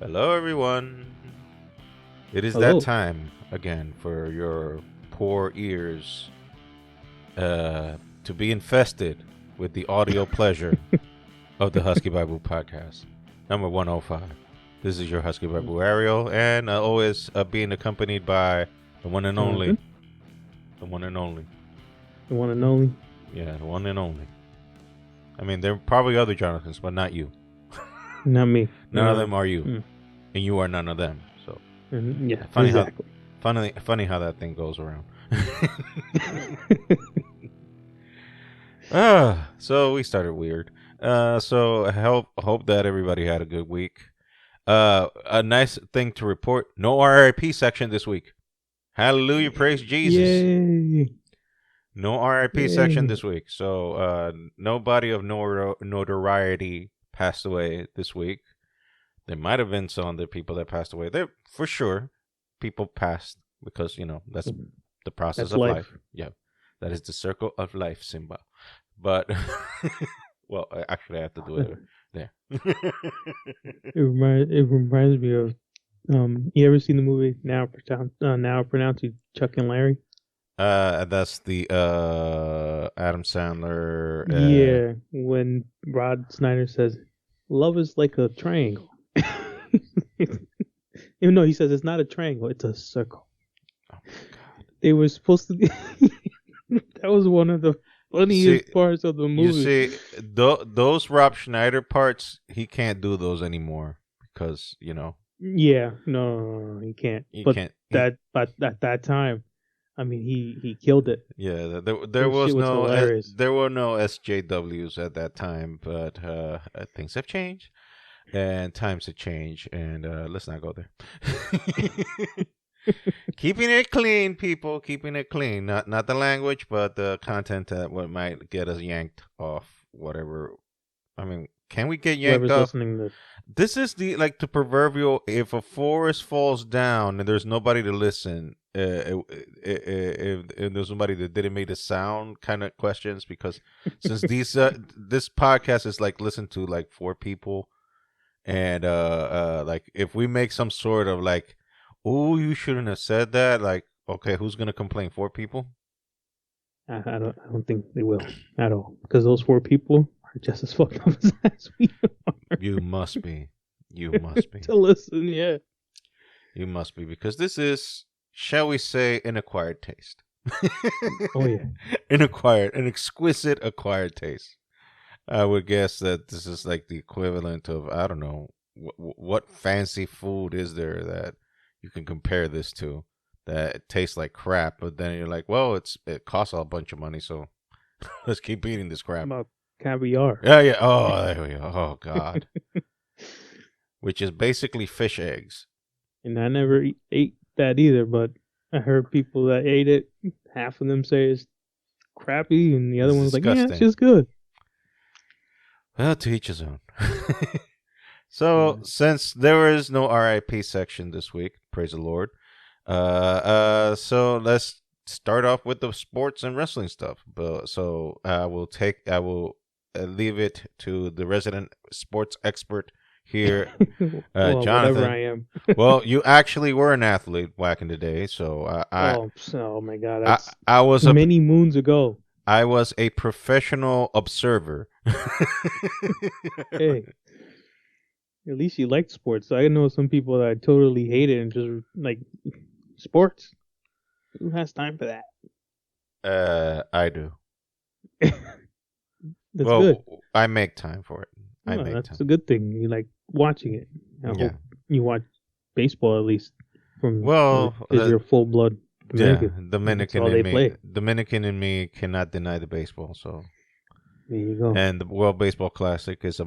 Hello, everyone. It is that Hello. time again for your poor ears to be infested with the audio pleasure of the Husky Bible podcast, number 105. This is your Husky Bible Ariel, and always being accompanied by the one and only. Jonathan. The one and only. The one and only. Yeah, the one and only. I mean, there are probably other Jonathans, but not you. Not me. None of them are you. Mm. And you are none of them. So Yeah, funny exactly. funny how that thing goes around. So we started weird. So I hope that everybody had a good week. A nice thing to report: no RIP section this week. Hallelujah, praise Jesus. Yay. No RIP section this week. So nobody of notoriety passed away this week. There might have been some other people that passed away. There, for sure, people passed because that's the process of life. Yeah, that is the circle of life, Simba. But well, actually, I have to do it there. It reminds me of you ever seen the movie Now Pronounced Chuck and Larry? That's the Adam Sandler. Yeah, when Rod Snyder says, "Love is like a triangle." Even though he says it's not a triangle, it's a circle. Oh my God. They were supposed to. That was one of the funniest parts of the movie. You see, those Rob Schneider parts, he can't do those anymore because Yeah, no, he can't. But at that time, I mean, he killed it. Yeah, there were no SJWs at that time, but things have changed and times have changed, and let's not go there. Keeping it clean, people. Keeping it clean. Not the language, but the content that might get us yanked off whatever. I mean, can we get yanked Whoever's off? listening to... This is the proverbial: if a forest falls down and there's nobody to listen, if there's somebody that didn't make the sound kind of questions, because since this podcast is listened to 4 people, and if we make some sort of oh, you shouldn't have said that, okay, who's gonna complain? 4 people? I don't think they will at all, because those 4 people are just as fucked up as we are. You must be to listen. Yeah, you must be, because this is, shall we say, an acquired taste. Oh yeah, an exquisite acquired taste. I would guess that this is the equivalent of, I don't know, what fancy food is there that you can compare this to that tastes like crap, but then you're like, well, it costs a bunch of money, so let's keep eating this crap. About caviar. Yeah. Oh, there we go. Oh God. Which is basically fish eggs. And I never ate that either, but I heard people that ate it. Half of them say it's crappy, and the other one's disgusting. like, yeah, it's just good. Well, to each his own. So, since there is no RIP section this week, praise the Lord. So let's start off with the sports and wrestling stuff. So I will leave it to the resident sports expert here, well, Jonathan. Whatever I am. Well, you actually were an athlete back in the day, so oh my God, that's I was many moons ago. I was a professional observer. Hey, at least you liked sports. I know some people that totally hate it and just like sports. Who has time for that? I do. That's good. Well, I make time for it. That's a good thing. You like watching it. I hope you watch baseball at least. Because you're full blood Dominican. Yeah, Dominican in me. Dominican in me cannot deny the baseball. So there you go. And the World Baseball Classic is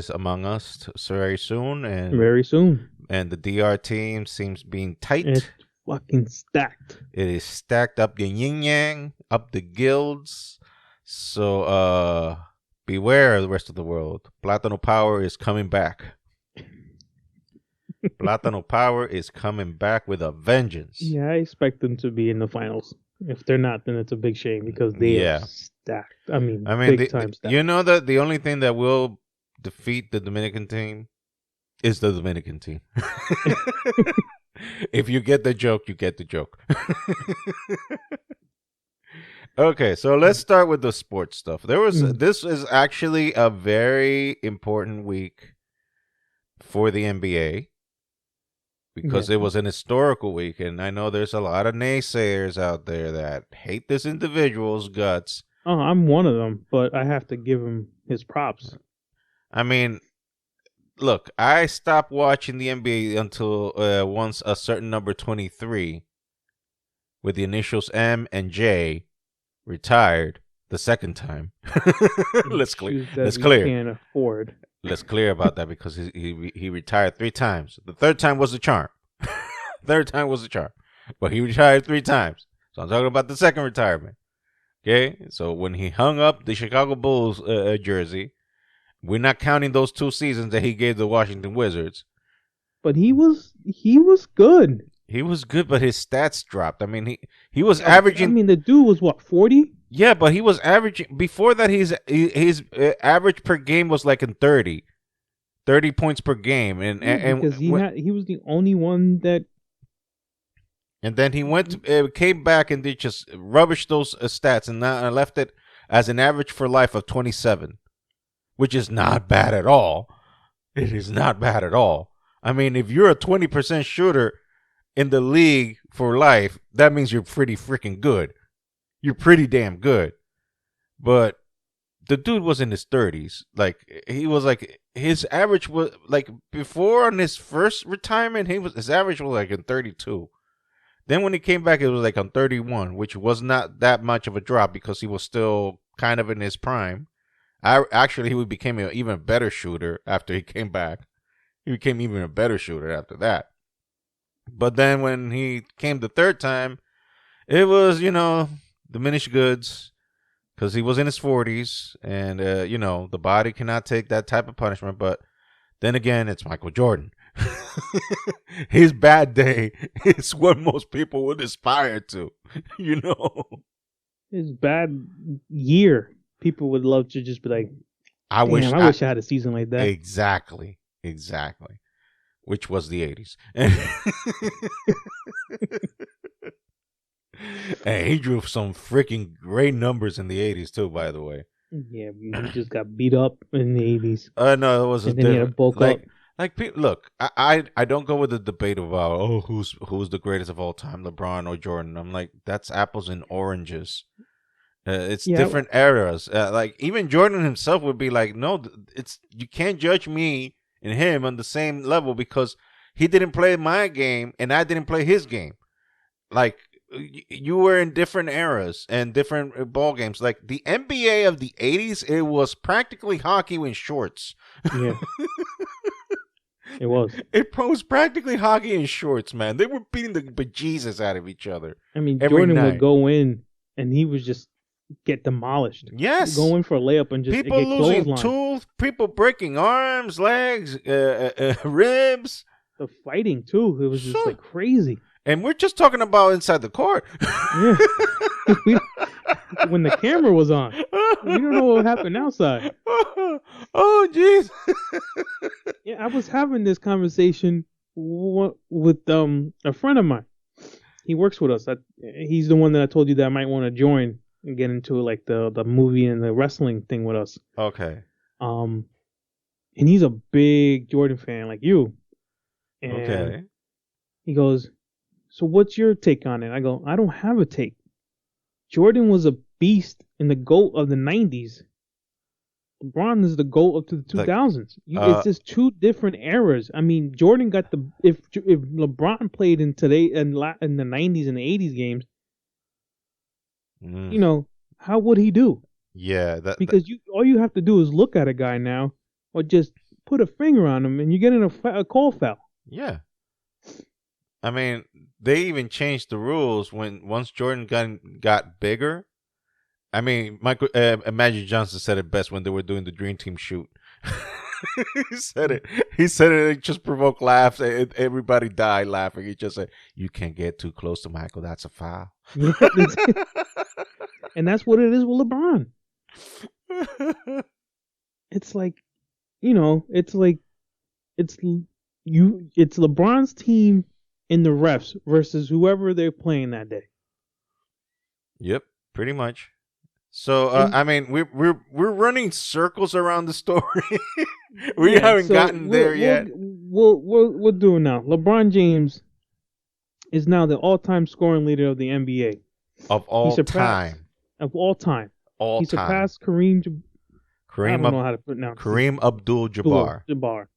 among us very soon, and And the DR team seems being tight. It's fucking stacked. It is stacked up the yin yang, up the guilds. So beware of the rest of the world. Plátano Power is coming back. Plátano Power is coming back with a vengeance. Yeah, I expect them to be in the finals. If they're not, then it's a big shame because they are stacked. I mean big time stacked. You know that the only thing that will defeat the Dominican team It's the Dominican team. If you get the joke, you get the joke. Okay, so let's start with the sports stuff. This is actually a very important week for the NBA because it was an historical week, and I know there's a lot of naysayers out there that hate this individual's guts. Oh, I'm one of them, but I have to give him his props. I mean, look, I stopped watching the NBA until once a certain number 23 with the initials M and J retired the second time. Let's clear. Can't afford. Let's clear about that because he retired 3 times. The third time was the charm. But he retired 3 times. So I'm talking about the second retirement. Okay, so when he hung up the Chicago Bulls jersey, we're not counting those 2 seasons that he gave the Washington Wizards. But he was good. He was good, but his stats dropped. I mean, he was averaging. I mean, the dude was what, 40? Yeah, but he was averaging before that. His average per game was like in 30 points per game, and because he was the only one that. And then he came back and did just rubbish those stats, and now left it as an average for life of 27, which is not bad at all. It is not bad at all. I mean, if you're a 20% shooter in the league for life, that means you're pretty freaking good. You're pretty damn good. But the dude was in his 30s. Like, he was like, his average was like, before on his first retirement, his average was like in 32. Then when he came back, it was like on 31, which was not that much of a drop because he was still kind of in his prime. He became an even better shooter after he came back. He became even a better shooter after that. But then when he came the third time, it was, diminished goods because he was in his 40s and, the body cannot take that type of punishment. But then again, it's Michael Jordan. His bad day is what most people would aspire to, His bad year, people would love to just be like, I wish I had a season like that. Exactly. Which was the 80s. And he drew some freaking great numbers in the 80s too, by the way. Yeah, he just got beat up in the 80s. No, it was and then he had to bulk up. Look, I don't go with the debate about who's the greatest of all time, LeBron or Jordan. I'm like, that's apples and oranges. It's different eras. Even Jordan himself would be like, no, you can't judge me and him on the same level because he didn't play my game and I didn't play his game. Like, you were in different eras and different ball games. Like the NBA of the 80s, it was practically hockey in shorts. Yeah. It was. It was practically hockey in shorts, man. They were beating the bejesus out of each other. I mean, Jordan would go in and he was just get demolished. Yes. Go in for a layup and just people get losing tooth, people breaking arms, legs, ribs. The fighting too. It was just like crazy. And we're just talking about inside the court. Yeah. When the camera was on, we don't know what happened outside. Oh, jeez. Yeah, I was having this conversation with a friend of mine. He works with us. He's the one that I told you that I might want to join and get into like the movie and the wrestling thing with us. Okay. And he's a big Jordan fan like you. And okay. He goes, so what's your take on it? I go, I don't have a take. Jordan was a beast in the GOAT of the 90s. LeBron is the GOAT up to the 2000s. It's just 2 different eras. I mean, Jordan got if LeBron played in the 90s and the 80s games, how would he do? Yeah, because all you have to do is look at a guy now, or just put a finger on him, and you get in a call foul. Yeah. I mean, they even changed the rules once Jordan got bigger. I mean, Magic Johnson said it best when they were doing the Dream Team shoot. He said it. It just provoked laughs. Everybody died laughing. He just said, "You can't get too close to Michael. That's a foul." Yeah, and that's what it is with LeBron. It's like, it's LeBron's team and the refs versus whoever they're playing that day. Yep, pretty much. So I mean, we're running circles around the story. we haven't gotten there yet. We'll do it now. LeBron James is now the all-time scoring leader of the NBA. Of all time. Of all time. He surpassed Kareem Abdul-Jabbar.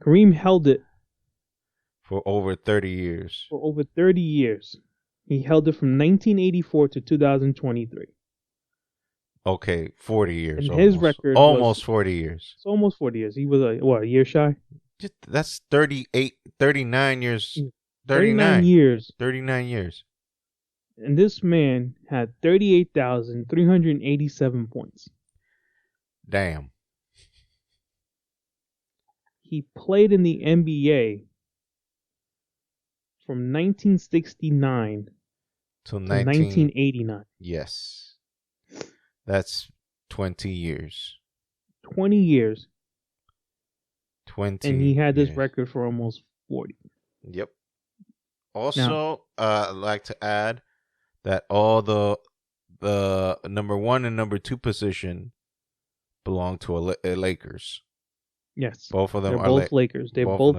Kareem held it for over 30 years. He held it from 1984 to 2023. Okay, 40 years. And his record almost 40 years. It's almost 40 years. He was a year shy? That's 39 years. 39 years. 39 years. And this man had 38,387 points. Damn. He played in the NBA from 1969 to 1989. Yes. That's 20 years. 20 years. 20. And he had this record for almost 40. Yep. Also, I'd like to add that all the number 1 and number 2 position belong to Lakers. Yes. Both of them are both Lakers. They both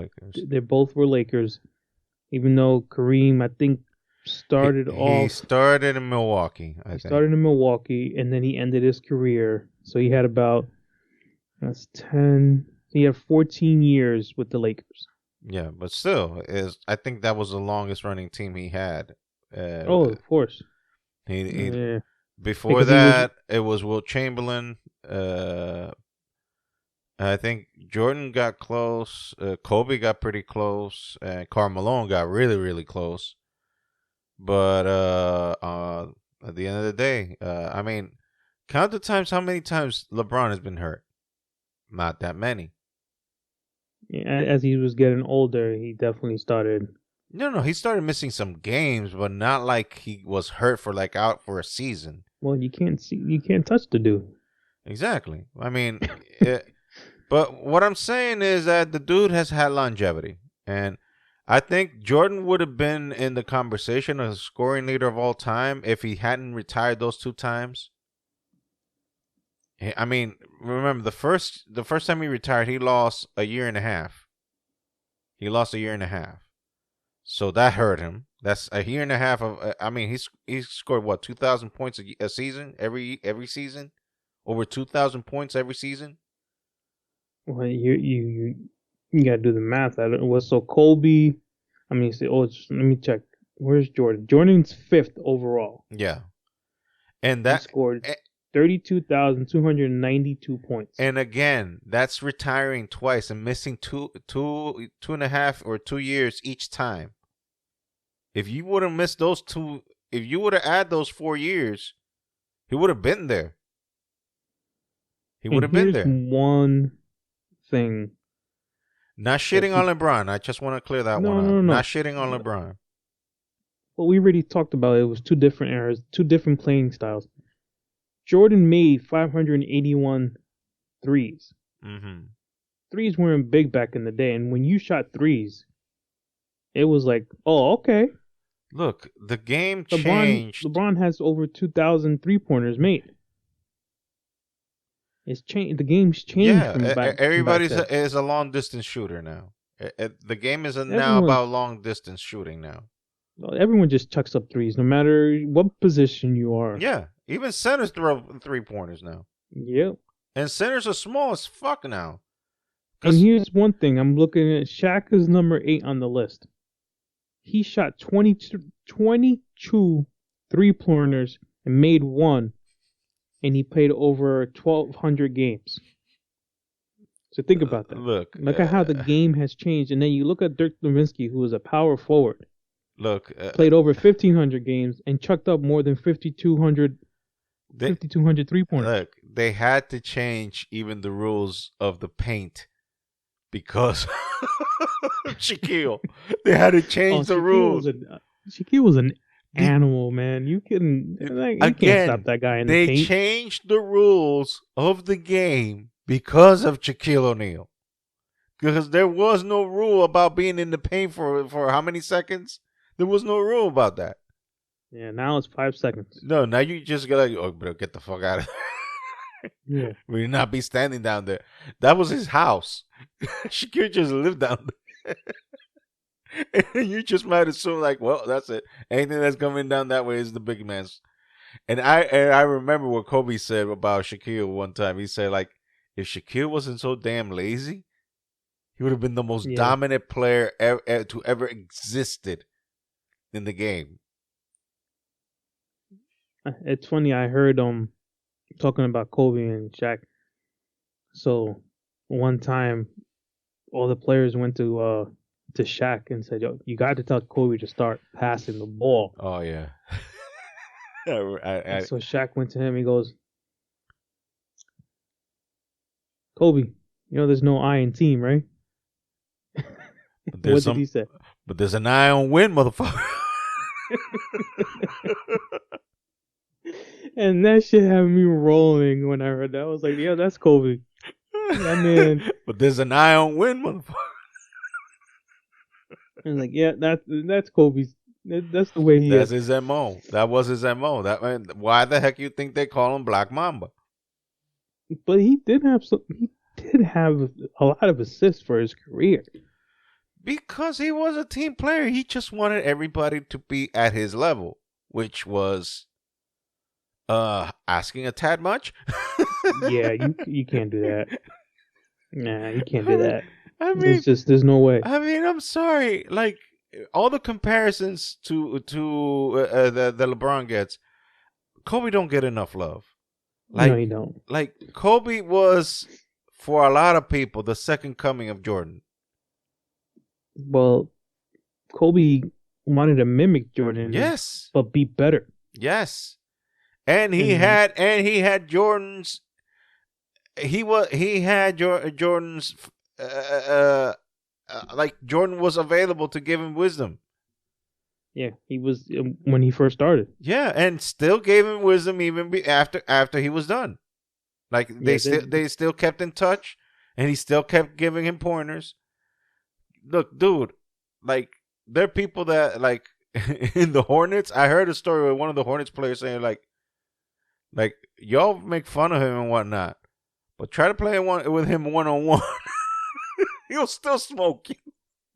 were Lakers. Even though Kareem, I think, started He started in Milwaukee, started in Milwaukee, and then he ended his career. So he had about 10. He had 14 years with the Lakers. Yeah, but still, I think that was the longest running team he had. Of course. Before that, it was Wilt Chamberlain. I think Jordan got close. Kobe got pretty close, and Karl Malone got really, really close. But at the end of the day, I mean, count the times. How many times LeBron has been hurt? Not that many. Yeah, as he was getting older, he definitely started. No, he started missing some games, but not like he was hurt for out for a season. Well, you can't touch the dude. Exactly. I mean, but what I'm saying is that the dude has had longevity, and I think Jordan would have been in the conversation as scoring leader of all time if he hadn't retired those 2 times. I mean, remember the first time he retired, he lost a year and a half. So that hurt him. That's a year and a half of. I mean, he's scored what 2,000 points a season every season, over 2,000 points every season. Well, you gotta do the math. So Kobe. I mean, let me check. Where's Jordan? Jordan's 5th overall. Yeah, and that he scored 32,292 points. And again, that's retiring twice and missing two and a half or 2 years each time. If you would have missed those 2, if you would have added those 4 years, he would have been there. He would have been there. One thing. Not shitting on LeBron. I just want to clear that one up. No. Not shitting on LeBron. Well, we already talked about it. It was 2 different eras, 2 different playing styles. Jordan made 581 threes. Mm-hmm. Threes weren't big back in the day, and when you shot threes, it was like, oh, okay. Look, the game changed. LeBron has over 2,000 3-pointers made. It's changed. The game's changed. Yeah, everybody is a long distance shooter now. The game is now about long distance shooting now. Everyone just chucks up threes, no matter what position you are. Yeah, even centers throw 3-pointers now. Yep. And centers are small as fuck now. And here's one thing: I'm looking at Shaq is number 8 on the list. He shot 22 3-pointers and made 1. And he played over 1,200 games. So think about that. Look at how the game has changed. And then you look at Dirk Nowitzki, who was a power forward. Played over 1,500 games and chucked up more than 5,200 3-pointers. Look, they had to change even the rules of the paint because of Shaquille. They had to change the rules. Shaquille was an animal, man. You can't stop that guy in the paint. They changed the rules of the game because of Shaquille O'Neal. Because there was no rule about being in the paint for how many seconds? There was no rule about that. Yeah, now it's 5 seconds. No, now you just go like, oh, bro, get the fuck out of there. Yeah. We not be standing down there. That was his house. Shakir just lived down there. And you just might assume like, well, that's it. Anything that's coming down that way is the big man's. And I remember what Kobe said about Shaquille one time. He said like, if Shaquille wasn't so damn lazy, he would have been the most dominant player to ever existed in the game. It's funny. I heard talking about Kobe and Shaq. So one time, all the players went to Shaq and said, "Yo, you got to tell Kobe to start passing the ball." Oh yeah. So Shaq went to him. He goes, "Kobe, you know there's no I in team, right?" What did he say? But there's an eye on win, motherfucker. And that shit had me rolling when I heard that. I was like, yeah, that's Kobe. That man. But there's an eye on win, motherfucker. I was like, yeah, that's Kobe's. That's the way he is. That's his MO. That was his MO. That man, why the heck you think they call him Black Mamba? But he did have a lot of assists for his career. Because he was a team player. He just wanted everybody to be at his level, which was asking a tad much. Yeah, you can't do that. Nah, you can't do that. I mean, there's no way. I mean, I'm sorry. Like all the comparisons to the LeBron gets, Kobe don't get enough love. Like, no, he don't. Like Kobe was, for a lot of people, the second coming of Jordan. Well, Kobe wanted to mimic Jordan. Yes, but be better. Yes, and he had Jordan's. He had Jordan's. Like Jordan was available to give him wisdom. Yeah, he was when he first started. Yeah, and still gave him wisdom even after he was done. Like they still kept in touch, and he still kept giving him pointers. Look, dude, like there are people that like in the Hornets. I heard a story with one of the Hornets players saying like y'all make fun of him and whatnot, but try to play with him 1-on-1. He'll still smoke you.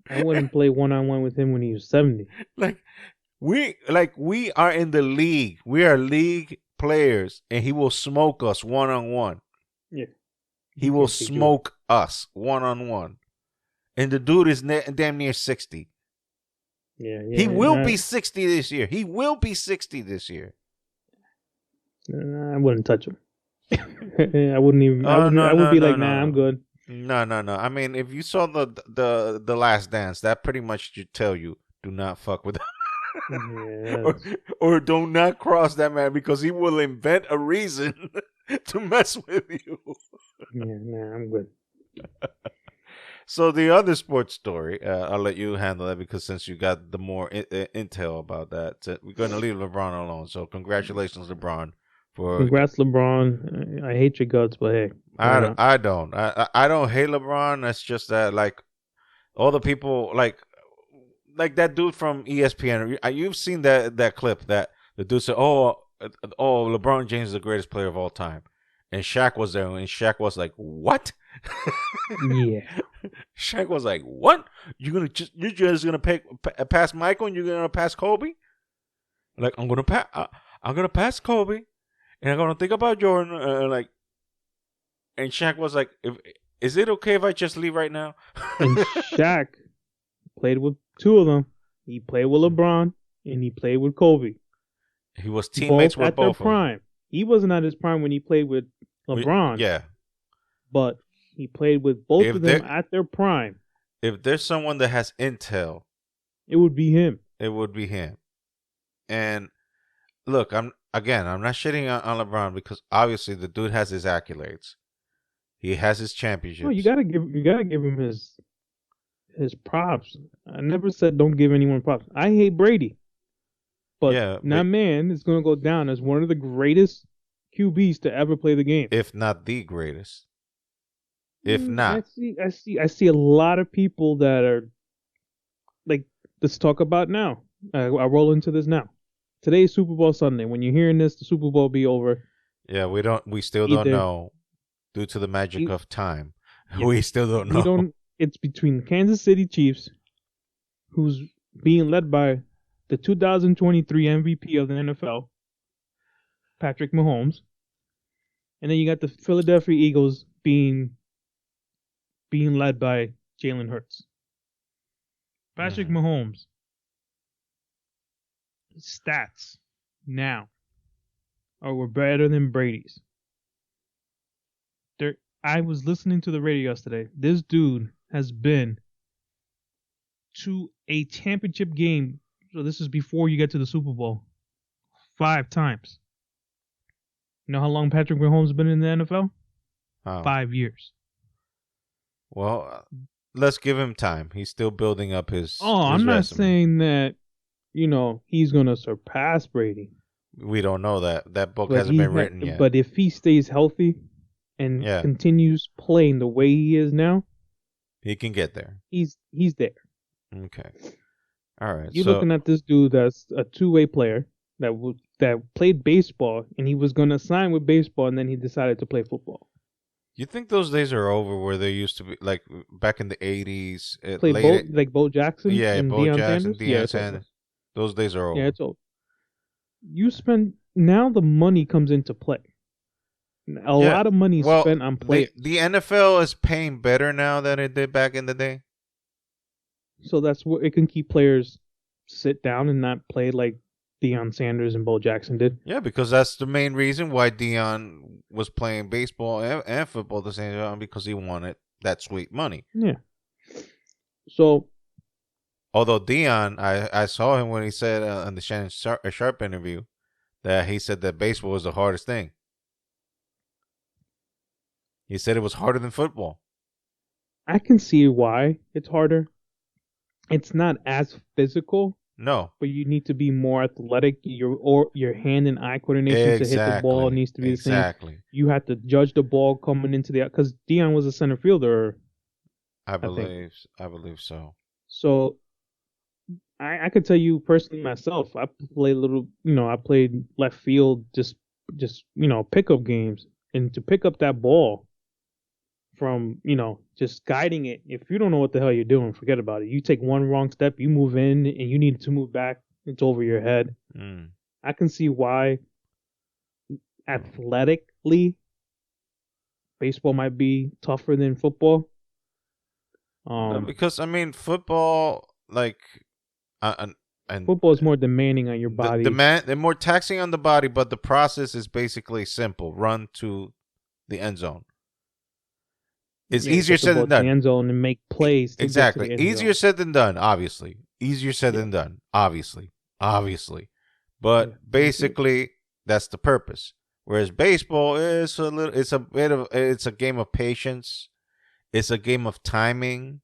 I wouldn't play 1-on-1 with him when he was 70. We are in the league. We are league players, and he will smoke us 1-on-1. Yeah, he will smoke us 1-on-1. And the dude is damn near 60. Yeah. He will be 60 this year. He will be 60 this year. I wouldn't touch him. I wouldn't even. I would be like, nah, I'm good. No. I mean, if you saw the Last Dance, that pretty much should tell you, do not fuck with him. Yeah, or do not cross that man, because he will invent a reason to mess with you. Yeah, nah, I'm good. So the other sports story, I'll let you handle that, because since you got the more intel about that, we're going to leave LeBron alone. So congratulations, LeBron. Congrats, LeBron. I hate your guts, but hey. I don't hate LeBron. That's just that, like, all the people, like that dude from ESPN. You've seen that clip that the dude said, oh, LeBron James is the greatest player of all time. And Shaq was there, and Shaq was like, what? Yeah. Shaq was like, what? You're just gonna pass Michael, and you're gonna pass Kobe? Like, I'm gonna pass Kobe, and I'm gonna think about Jordan. And Shaq was like, is it okay if I just leave right now? And Shaq played with two of them. He played with LeBron, and he played with Kobe. He was teammates with both of them. Prime. He wasn't at his prime when he played with LeBron. Yeah. But he played with both of them at their prime. If there's someone that has intel, it would be him. It would be him. And look, I'm not shitting on LeBron, because obviously the dude has his accolades. He has his championships. No, you gotta give him his props. I never said don't give anyone props. I hate Brady. But that man is gonna go down as one of the greatest QBs to ever play the game. If not the greatest. If not, I see a lot of people that are like, let's talk about now. I roll into this now. Today's Super Bowl Sunday. When you're hearing this, the Super Bowl will be over. yeah, we still don't know due to the magic of time. Yeah. We still don't know. It's between the Kansas City Chiefs, who's being led by the 2023 MVP of the NFL, Patrick Mahomes, and then you got the Philadelphia Eagles being led by Jalen Hurts. Patrick Mahomes, his stats now were better than Brady's. I was listening to the radio yesterday. This dude has been to a championship game, so this is before you get to the Super Bowl, 5 times. You know how long Patrick Mahomes has been in the NFL? 5 years. Well, let's give him time. He's still building up his I'm not resume. saying that, he's going to surpass Brady. We don't know that. That book hasn't been written yet. But if he stays healthy and continues playing the way he is now, he can get there. He's there. Okay. All right. You're looking at this dude that's a two-way player that played baseball, and he was going to sign with baseball, and then he decided to play football. You think those days are over where there used to be, like, back in the 80s? Like Bo Jackson? Yeah, Bo Jackson, Deion Sanders. Those days are over. Yeah, it's over. Now the money comes into play. A lot of money spent on players. The NFL is paying better now than it did back in the day. So that's what it can keep players sit down and not play like Deion Sanders and Bo Jackson did. Yeah, because that's the main reason why Deion was playing baseball and football at the same time, because he wanted that sweet money. Yeah. So, although Deion, I saw him when he said in the Shannon Sharp interview that he said that baseball was the hardest thing. He said it was harder than football. I can see why it's harder. It's not as physical. No. But you need to be more athletic. Your hand and eye coordination to hit the ball needs to be the same. Exactly. You have to judge the ball coming into because Deion was a center fielder. I believe so. So I could tell you personally myself, I played left field, just pickup games, and to pick up that ball from, just guiding it. If you don't know what the hell you're doing, forget about it. You take one wrong step, you move in, and you need to move back. It's over your head. I can see why athletically baseball might be tougher than football. Because football, and football is more demanding on your body. They're more taxing on the body, but the process is basically simple: run to the end zone. It's easier said than done. The end zone and make plays. Exactly, easier said than done. Obviously, easier said than done. Obviously, but basically that's the purpose. Whereas baseball is it's a game of patience. It's a game of timing.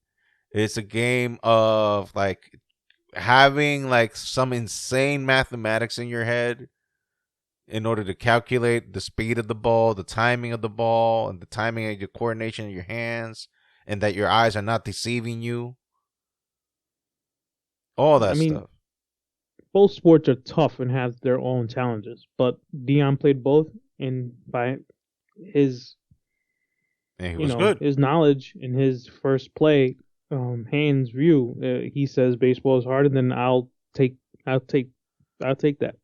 It's a game of having some insane mathematics in your head in order to calculate the speed of the ball, the timing of the ball, and the timing of your coordination of your hands, and that your eyes are not deceiving you. All that stuff. Both sports are tough and have their own challenges, but Deion played both, and by his good. His knowledge in his first play, hands view, he says baseball is harder. Then I'll take that.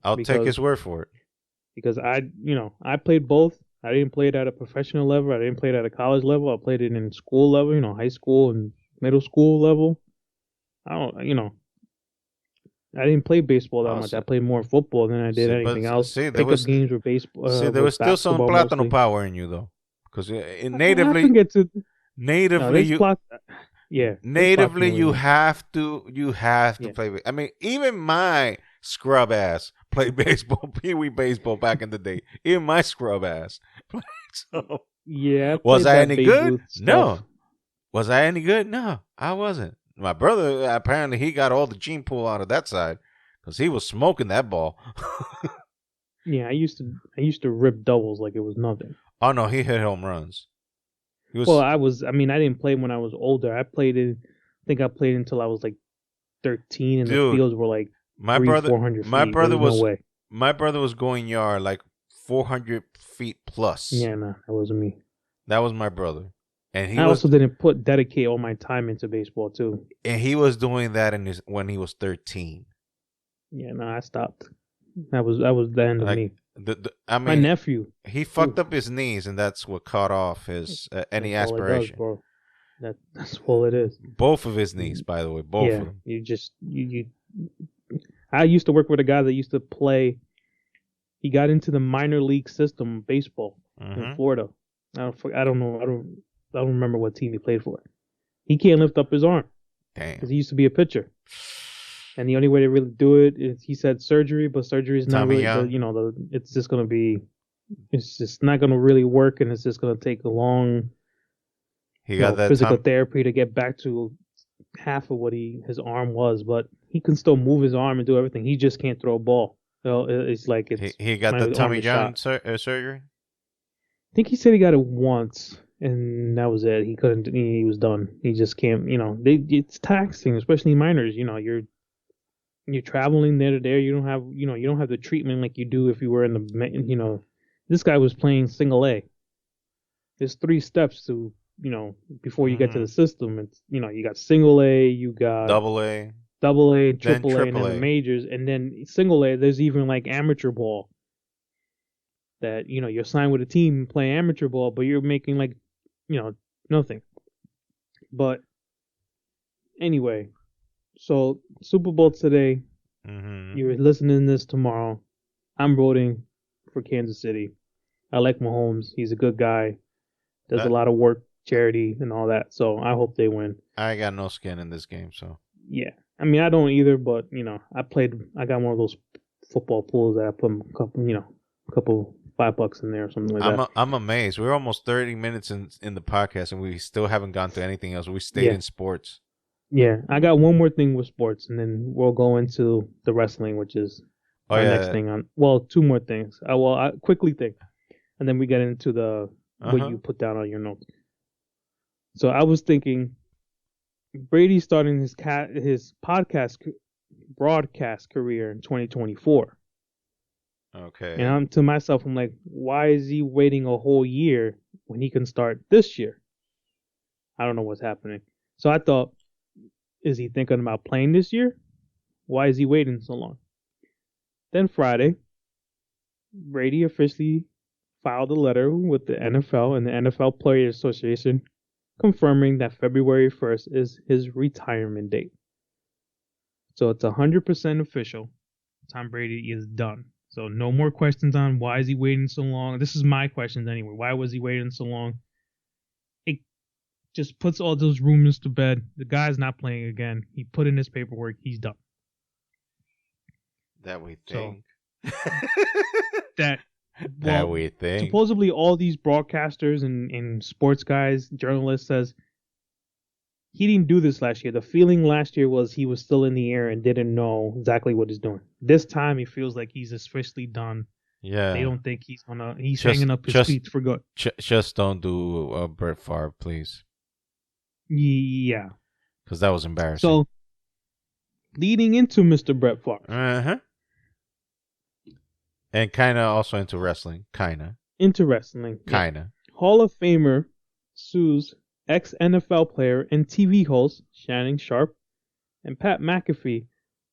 I'll take his word for it. Because I played both. I didn't play it at a professional level. I didn't play it at a college level. I played it in school level, high school and middle school level. I didn't play baseball that much. I played more football than I did anything else. Pickup games were baseball. There was still some Plátano power in you, though. Because natively you have to play. Even my scrub ass played baseball, Pee-wee baseball back in the day. Even my scrub ass. So was I any good? No. Was I any good? No, I wasn't. My brother, apparently, he got all the gene pool out of that side because he was smoking that ball. Yeah, I used to rip doubles like it was nothing. Oh no, he hit home runs. He was. Well, I mean, I didn't play when I was older. I think I played until I was like 13, and the Dude, fields were like my three, brother, 400 my feet. There brother was no was, way. my brother was going yard like 400 feet plus. Yeah, no, that wasn't me. That was my brother, and he I was, also didn't dedicate all my time into baseball too. doing that when he was 13. Yeah, no, I stopped. That was the end of Like me. I My mean, nephew. he fucked up his knees, and that's what cut off his any That's all it does, aspiration. bro. That's all it is. Both of his knees, by the way, both of them. You. I used to work with a guy that used to play. He got into the minor league system of baseball in Florida. I don't know. I don't remember what team he played for. He can't lift up his arm. Damn. Because he used to be a pitcher. And the only way to really do it is, he said, surgery, but surgery is not really, it's just going to be, it's just not going to really work, and it's just going to take a long physical therapy to get back to half of what his arm was. But he can still move his arm and do everything. He just can't throw a ball. So it's like he got the Tommy John surgery? I think he said he got it once, and that was it. He couldn't, he was done. He just can't, it's taxing, especially minors. You're traveling there to there. You don't have the treatment like you do if you were in the, this guy was playing single A. There's 3 steps to, before you get to the system. It's, you got single A, you got double A, triple A, and then the majors. And then single A, there's even like amateur ball that, you're signed with a team and play amateur ball, but you're making like, nothing. But anyway, so Super Bowl today. You're listening to this tomorrow. I'm voting for Kansas City. I like Mahomes. He's a good guy. Does a lot of work, charity, and all that. So I hope they win. I got no skin in this game, so. Yeah. I mean, I don't either, but, I got one of those football pools that I put a couple $5 in there or something like that. I'm amazed. We're almost 30 minutes in the podcast, and we still haven't gone to anything else. We stayed in sports. Yeah, I got one more thing with sports, and then we'll go into the wrestling, which is our next thing on. Well, 2 more things. I quickly think, and then we get into the what you put down on your notes. So I was thinking, Brady starting his podcast broadcast career in 2024. Okay. And I'm to myself, I'm like, why is he waiting a whole year when he can start this year? I don't know what's happening. So I thought, is he thinking about playing this year? Why is he waiting so long? Then Friday, Brady officially filed a letter with the NFL and the NFL Players Association confirming that February 1st is his retirement date. So it's 100% official. Tom Brady is done. So no more questions on why is he waiting so long. This is my questions anyway. Why was he waiting so long? It just puts all those rumors to bed. The guy's not playing again. He put in his paperwork. He's done. That we think. So, that we think. Supposedly all these broadcasters and sports guys, journalists says he didn't do this last year. The feeling last year was he was still in the air and didn't know exactly what he's doing. This time he feels like he's officially done. Yeah. They don't think he's hanging up his feet for good. Just don't do Bret Favre, please. Yeah. Because that was embarrassing. So, leading into Mr. Bret Favre. Uh-huh. And kind of also into wrestling. Kind of. Into wrestling. Kind of. Yeah. Hall of Famer sues ex-NFL player and TV host Shannon Sharpe and Pat McAfee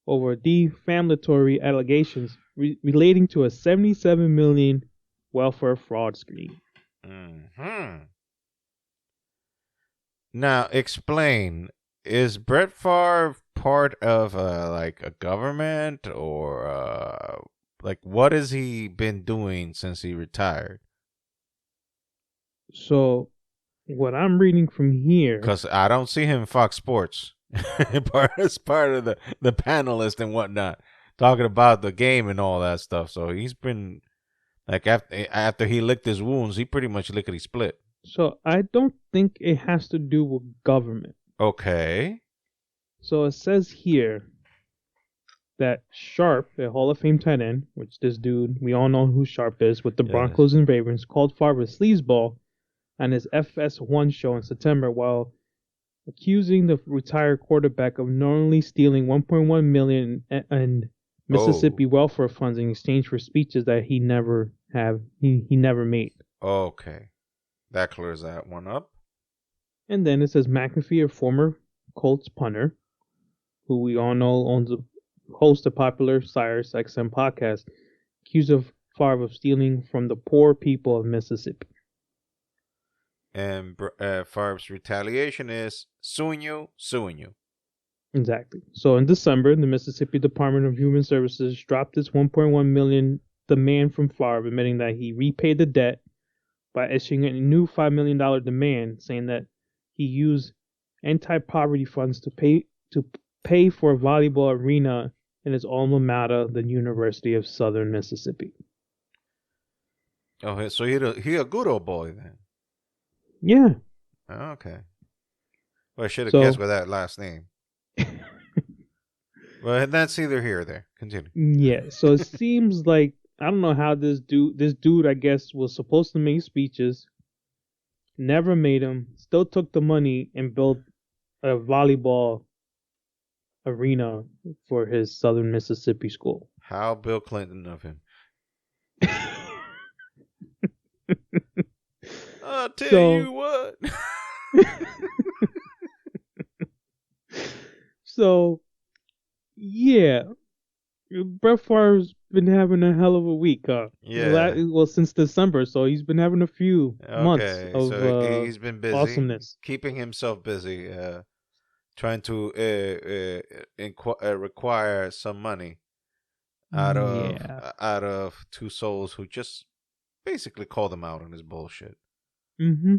over defamatory allegations relating to a $77 million welfare fraud scheme. Mm-hmm. Now, explain. Is Bret Favre part of like a government or like what has he been doing since he retired? So, what I'm reading from here, because I don't see him in Fox Sports as part of the panelist and whatnot, talking about the game and all that stuff. So he's been like after he licked his wounds, he pretty much lickety split. So I don't think it has to do with government. Okay. So it says here that Sharpe, a Hall of Fame tight end, which this dude, we all know who Sharpe is, with the Broncos and Ravens, called Favre a sleazeball on his FS1 show in September while accusing the retired quarterback of knowingly stealing $1.1 million in Mississippi welfare funds in exchange for speeches that he never made. Okay. That clears that one up. And then it says McAfee, a former Colts punter, who we all know hosts a popular Sirius XM podcast, accused of Favre of stealing from the poor people of Mississippi. And Favre's retaliation is suing you. Exactly. So in December, the Mississippi Department of Human Services dropped its $1.1 million demand from Favre, admitting that he repaid the debt by issuing a new $5 million demand, saying that he used anti-poverty funds to pay for a volleyball arena in his alma mater, the University of Southern Mississippi. Oh, so he a good old boy then. Yeah. Oh, okay. Well, I should have guessed with that last name. Well, that's either here or there. Continue. Yeah. So it seems like I don't know how this dude I guess was supposed to make speeches, never made them, still took the money and built a volleyball arena for his Southern Mississippi school. How Bill Clinton of him. I'll tell you what. So, yeah. Bret Favre's been having a hell of a week, huh? Yeah. Well, since December, so he's been having a few months of so he's been busy, awesomeness. Keeping himself busy, trying to require some money out of two souls who just basically called him out on his bullshit. Mm-hmm.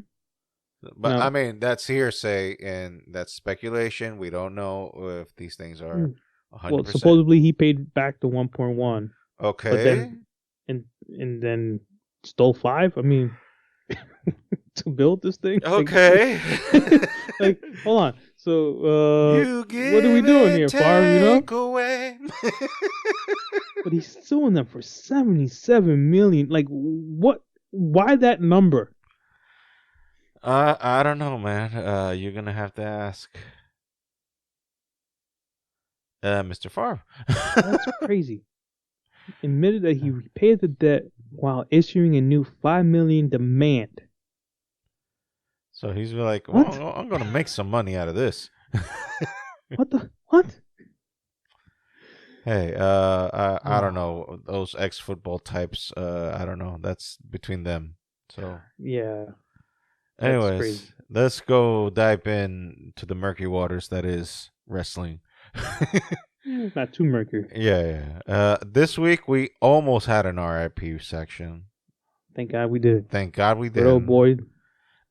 But no. I mean, that's hearsay and that's speculation. We don't know if these things are 100%. Well, supposedly he paid back the 1.1. Okay. But then, and then stole 5. I mean, to build this thing. Okay. Like, hold on. So, what are we doing here, Favre? You know. Away. But he's suing them for $77 million. Like, what? Why that number? I don't know, man. You're gonna have to ask Mr. Favre. That's crazy. Admitted that he repaid the debt while issuing a new $5 million demand. So he's like, well, I'm gonna make some money out of this. What? Hey, I don't know. Those ex-football types, I don't know. That's between them. So yeah. Anyways, let's go dive in to the murky waters that is wrestling. Not too murky. Yeah. This week we almost had an RIP section. Thank God we did. Good old boy.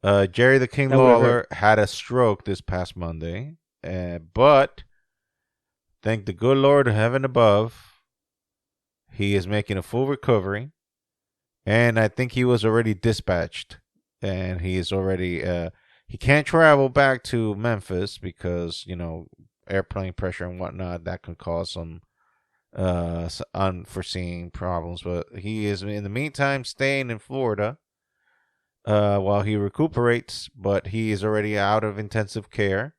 Jerry the King Lawler had a stroke this past Monday, but thank the good Lord of heaven above, he is making a full recovery, and I think he was already dispatched. And he is already, he can't travel back to Memphis because, airplane pressure and whatnot, that could cause some unforeseen problems. But he is, in the meantime, staying in Florida while he recuperates. But he is already out of intensive care.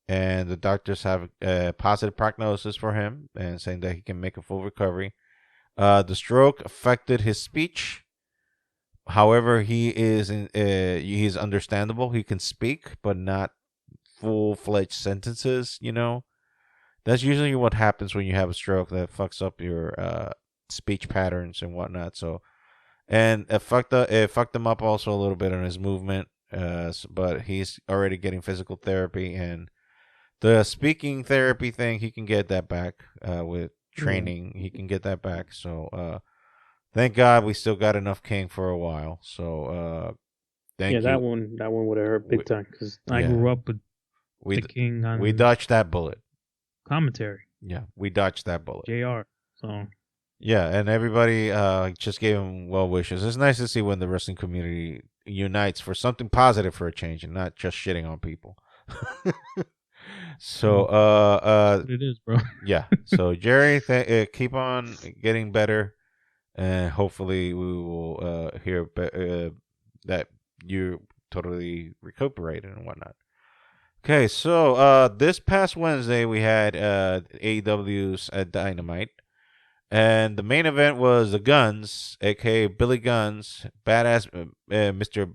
And the doctors have a positive prognosis for him and saying that he can make a full recovery. The stroke affected his speech. However, he's understandable. He can speak, but not full-fledged sentences, That's usually what happens when you have a stroke, that fucks up your speech patterns and whatnot. So, and it fucked him up also a little bit on his movement, but he's already getting physical therapy. And the speaking therapy thing, he can get that back with training. He can get that back. So, thank God we still got enough King for a while. So, thank you. That one would have hurt big time because I grew up with the King on. We dodged that bullet. Commentary. Yeah, we dodged that bullet. JR. So. Yeah, and everybody just gave him well wishes. It's nice to see when the wrestling community unites for something positive for a change and not just shitting on people. So, it is, bro. Yeah. So, Jerry, keep on getting better. And hopefully we will hear that you're totally recuperated and whatnot. Okay, so this past Wednesday we had AEW's Dynamite, and the main event was the Guns, aka Billy Guns, badass Mr.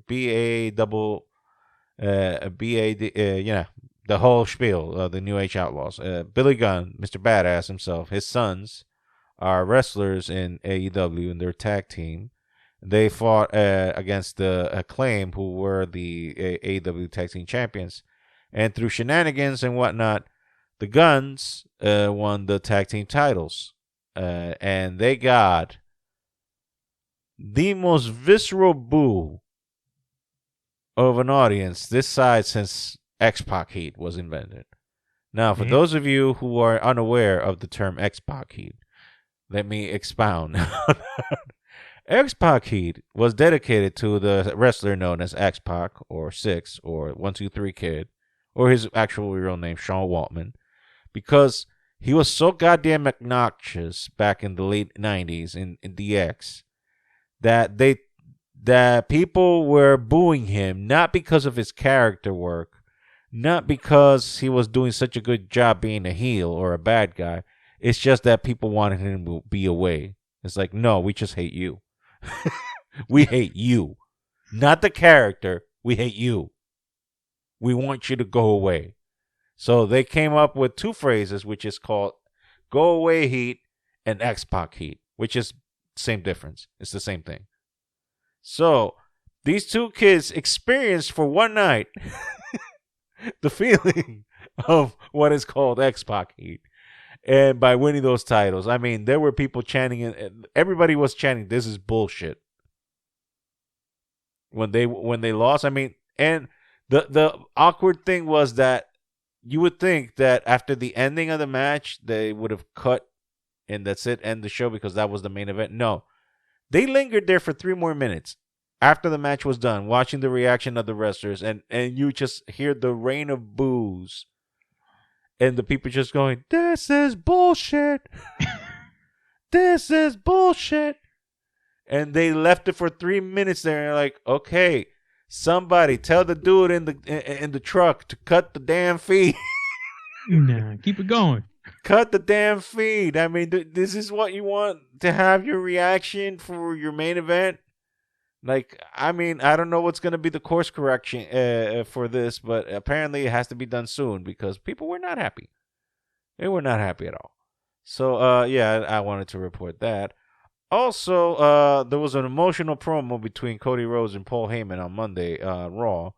The whole spiel, the New Age Outlaws. Billy Gunn, Mr. Badass himself, his sons are wrestlers in AEW in their tag team. They fought against the Acclaimed, who were the AEW Tag Team Champions. And through shenanigans and whatnot, the Guns won the tag team titles. And they got the most visceral boo of an audience this side since X-Pac heat was invented. Now, for those of you who are unaware of the term X-Pac heat, let me expound. X-Pac heat was dedicated to the wrestler known as X-Pac or Six or 123 Kid, or his actual real name, Sean Waltman, because he was so goddamn obnoxious back in the late 90s in DX that people were booing him, not because of his character work, not because he was doing such a good job being a heel or a bad guy. It's just that people wanted him to be away. It's like, no, we just hate you. We hate you. Not the character. We hate you. We want you to go away. So they came up with two phrases, which is called Go Away Heat and X-Pac Heat, which is same difference. It's the same thing. So these two kids experienced for one night the feeling of what is called X-Pac Heat. And by winning those titles, I mean, there were people chanting, and everybody was chanting, "This is bullshit." When they lost, I mean, and the awkward thing was that you would think that after the ending of the match, they would have cut and that's it, end the show because that was the main event. No, they lingered there for 3 more minutes after the match was done, watching the reaction of the wrestlers, and you just hear the rain of boos. And the people just going, "This is bullshit. This is bullshit." And they left it for 3 minutes there. And they're like, "Okay, somebody tell the dude in the truck to cut the damn feed." Nah, keep it going. Cut the damn feed. I mean, this is what you want to have your reaction for your main event? Like, I mean, I don't know what's going to be the course correction for this, but apparently it has to be done soon because people were not happy. They were not happy at all. So, yeah, I wanted to report that. Also, there was an emotional promo between Cody Rhodes and Paul Heyman on Monday, Raw,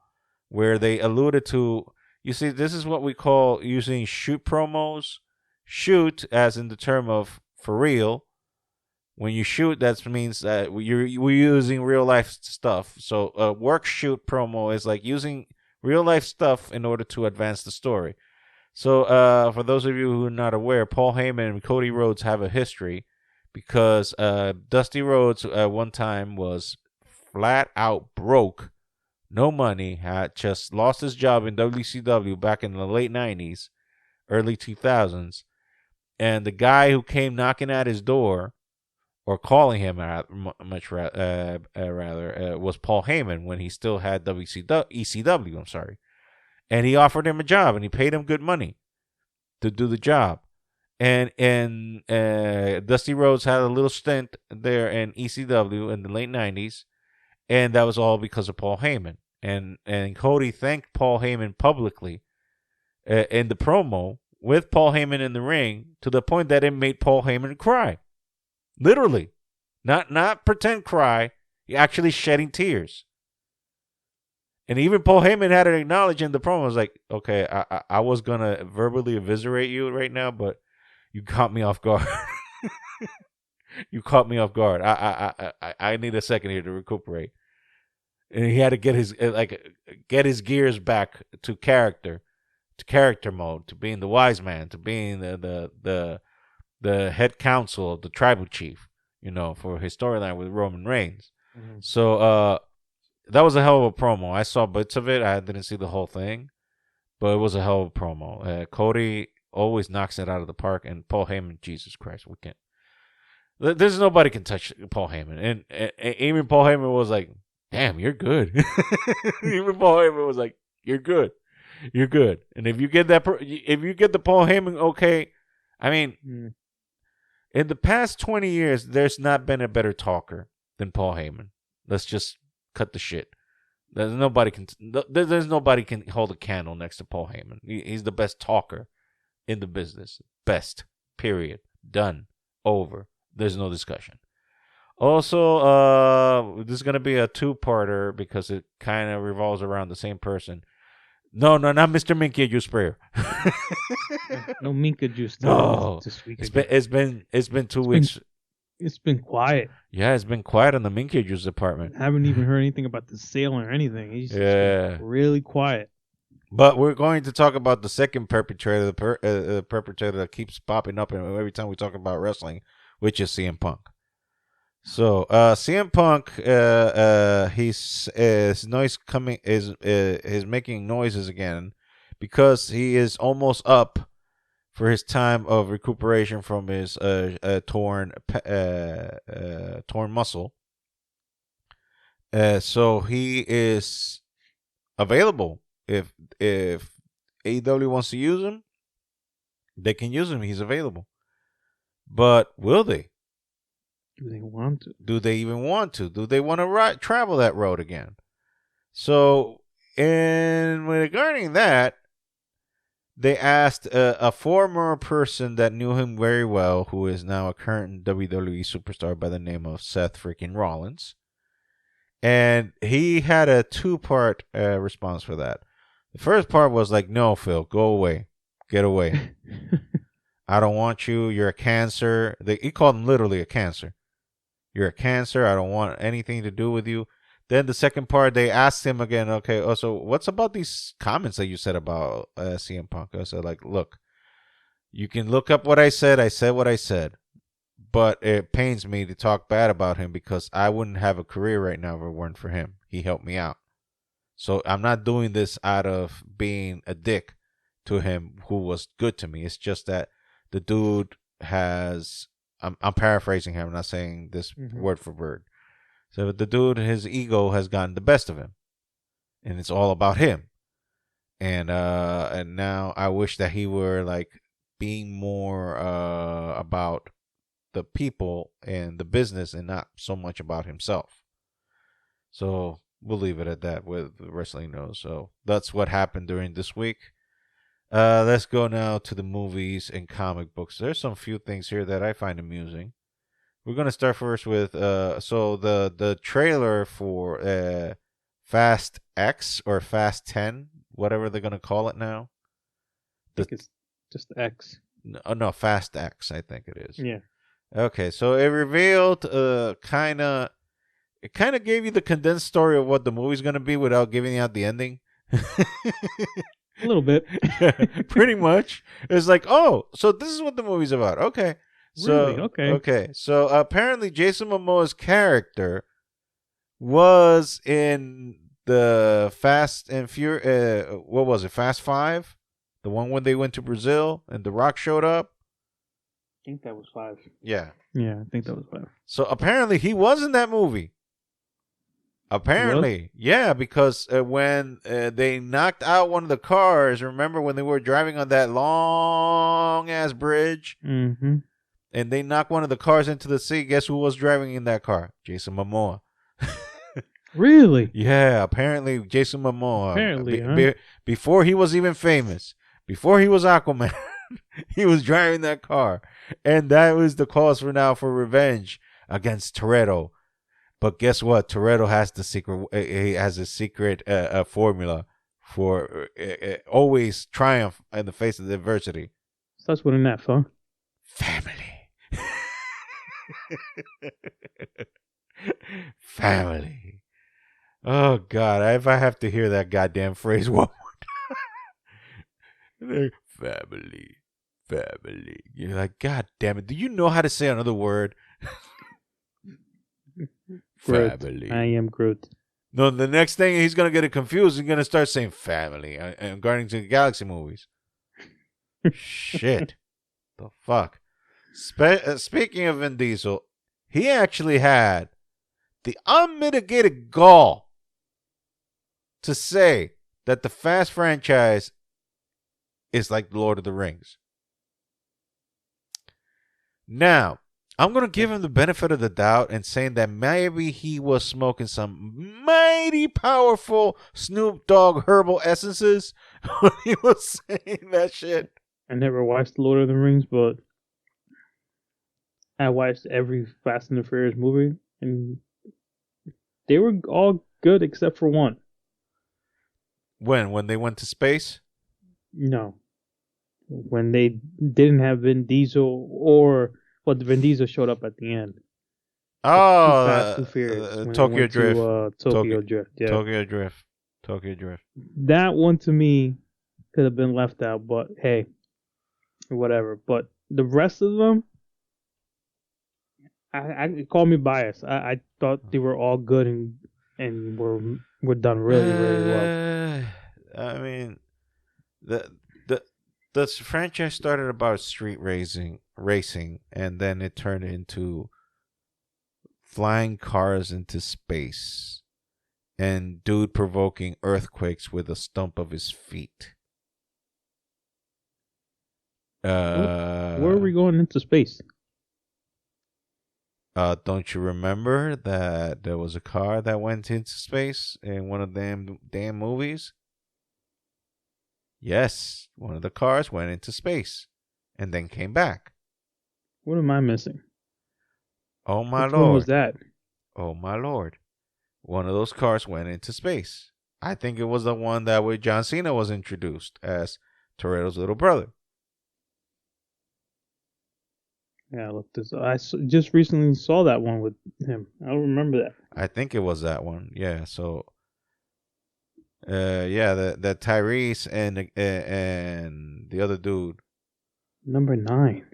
where they alluded to, you see, this is what we call using shoot promos. Shoot, as in the term of for real. When you shoot, that means that we're using real life stuff. So a work shoot promo is like using real life stuff in order to advance the story. So for those of you who are not aware, Paul Heyman and Cody Rhodes have a history because Dusty Rhodes at one time was flat out broke, no money, had just lost his job in WCW back in the late 90s, early 2000s. And the guy who came knocking at his door, or calling him much rather, was Paul Heyman when he still had ECW. I'm sorry, and he offered him a job and he paid him good money to do the job. And Dusty Rhodes had a little stint there in ECW in the late 90s, and that was all because of Paul Heyman. And Cody thanked Paul Heyman publicly in the promo with Paul Heyman in the ring to the point that it made Paul Heyman cry. Literally. Not pretend cry. He actually shedding tears. And even Paul Heyman had to acknowledge in the promo, was like, okay, I was going to verbally eviscerate you right now, but you caught me off guard. You caught me off guard. I need a second here to recuperate. And he had to get his gears back to character mode, to being the wise man, to being the head counsel of the tribal chief, for his storyline with Roman Reigns. Mm-hmm. So that was a hell of a promo. I saw bits of it. I didn't see the whole thing, but it was a hell of a promo. Cody always knocks it out of the park, and Paul Heyman, Jesus Christ, we can't. There's nobody can touch Paul Heyman, and even Paul Heyman was like, damn, you're good. Even Paul Heyman was like, you're good. You're good. And if you get the Paul Heyman okay, I mean, in the past 20 years, there's not been a better talker than Paul Heyman. Let's just cut the shit. There's nobody can hold a candle next to Paul Heyman. He's the best talker in the business. Best. Period. Done. Over. There's no discussion. Also, this is gonna be a two-parter because it kind of revolves around the same person. No, not Mr. Minky Juice Sprayer. No Minka Juice. No, it's been 2 weeks. It's been quiet. Yeah, it's been quiet in the Minky Juice department. I haven't even heard anything about the sale or anything. He's just really quiet. But we're going to talk about the second perpetrator, the perpetrator that keeps popping up every time we talk about wrestling, which is CM Punk. So CM Punk, is making noises again because he is almost up for his time of recuperation from his torn muscle. So he is available. If AEW wants to use him, they can use him. He's available. But will they? Do they want to? Do they even want to? Do they want to travel that road again? So, regarding that, they asked a former person that knew him very well, who is now a current WWE superstar by the name of Seth freaking Rollins. And he had a two-part response for that. The first part was like, no, Phil, go away. Get away. I don't want you. You're a cancer. He called him literally a cancer. You're a cancer. I don't want anything to do with you. Then the second part, they asked him again, okay, so what's about these comments that you said about CM Punk? I said, like, look, you can look up what I said. I said what I said. But it pains me to talk bad about him because I wouldn't have a career right now if it weren't for him. He helped me out. So I'm not doing this out of being a dick to him who was good to me. It's just that the dude has... I'm paraphrasing him. I'm not saying this word for word. So the dude, his ego has gotten the best of him, and it's all about him. And now I wish that he were like being more about the people and the business, and not so much about himself. So we'll leave it at that with Wrestling News. So that's what happened during this week. Let's go now to the movies and comic books. There's some few things here that I find amusing. We're gonna start first with the trailer for Fast X or Fast 10, whatever they're gonna call it now. I think it's just X. No, Fast X, I think it is. Yeah. Okay, so it revealed it kind of gave you the condensed story of what the movie's gonna be without giving out the ending. A little bit. Pretty much. It's like, oh, so this is what the movie's about. Okay. So, really? Okay. Okay. So apparently Jason Momoa's character was in the Fast and Furious, what was it, Fast 5? The one when they went to Brazil and The Rock showed up? I think that was 5. Yeah. Yeah, I think that was 5. So apparently he was in that movie. Apparently, yeah, because when they knocked out one of the cars, remember when they were driving on that long-ass bridge? Mm-hmm. And they knocked one of the cars into the sea. Guess who was driving in that car? Jason Momoa. Really? Yeah, apparently Jason Momoa. Apparently, before he was even famous, before he was Aquaman, he was driving that car. And that was the cause for revenge against Toretto. But guess what? Toretto has the secret. He has a secret formula for always triumph in the face of adversity. Starts with an F, huh? Family. Family. Oh God! If I have to hear that goddamn phrase one more time. Family. You're like, God damn it! Do you know how to say another word? Family. I am Groot. No, the next thing he's gonna get it confused. He's gonna start saying family and Guardians of the Galaxy movies. Shit, the fuck. Speaking of Vin Diesel, he actually had the unmitigated gall to say that the Fast franchise is like Lord of the Rings. Now, I'm going to give him the benefit of the doubt and saying that maybe he was smoking some mighty powerful Snoop Dogg herbal essences when he was saying that shit. I never watched Lord of the Rings, but I watched every Fast and the Furious movie, and they were all good except for one. When they went to space? No. When they didn't have Vin Diesel, or Vin Diesel showed up at the end. Oh, Too Fast, Too Furious. Tokyo Drift. Tokyo Drift, yeah. Tokyo Drift. That one to me could have been left out, but hey, whatever. But the rest of them, I call me biased. I thought they were all good and were done really, really well. I mean, the franchise started about street racing, and then it turned into flying cars into space, and dude provoking earthquakes with a stump of his feet. Where are we going into space? Don't you remember that there was a car that went into space in one of them damn movies? Yes, one of the cars went into space and then came back. What am I missing? Oh my Which lord! one was that? Oh my lord! One of those cars went into space. I think it was the one that where John Cena was introduced as Toretto's little brother. Yeah, look this. Just recently saw that one with him. I don't remember that. I think it was that one. Yeah. So, the Tyrese and the other dude. Number 9.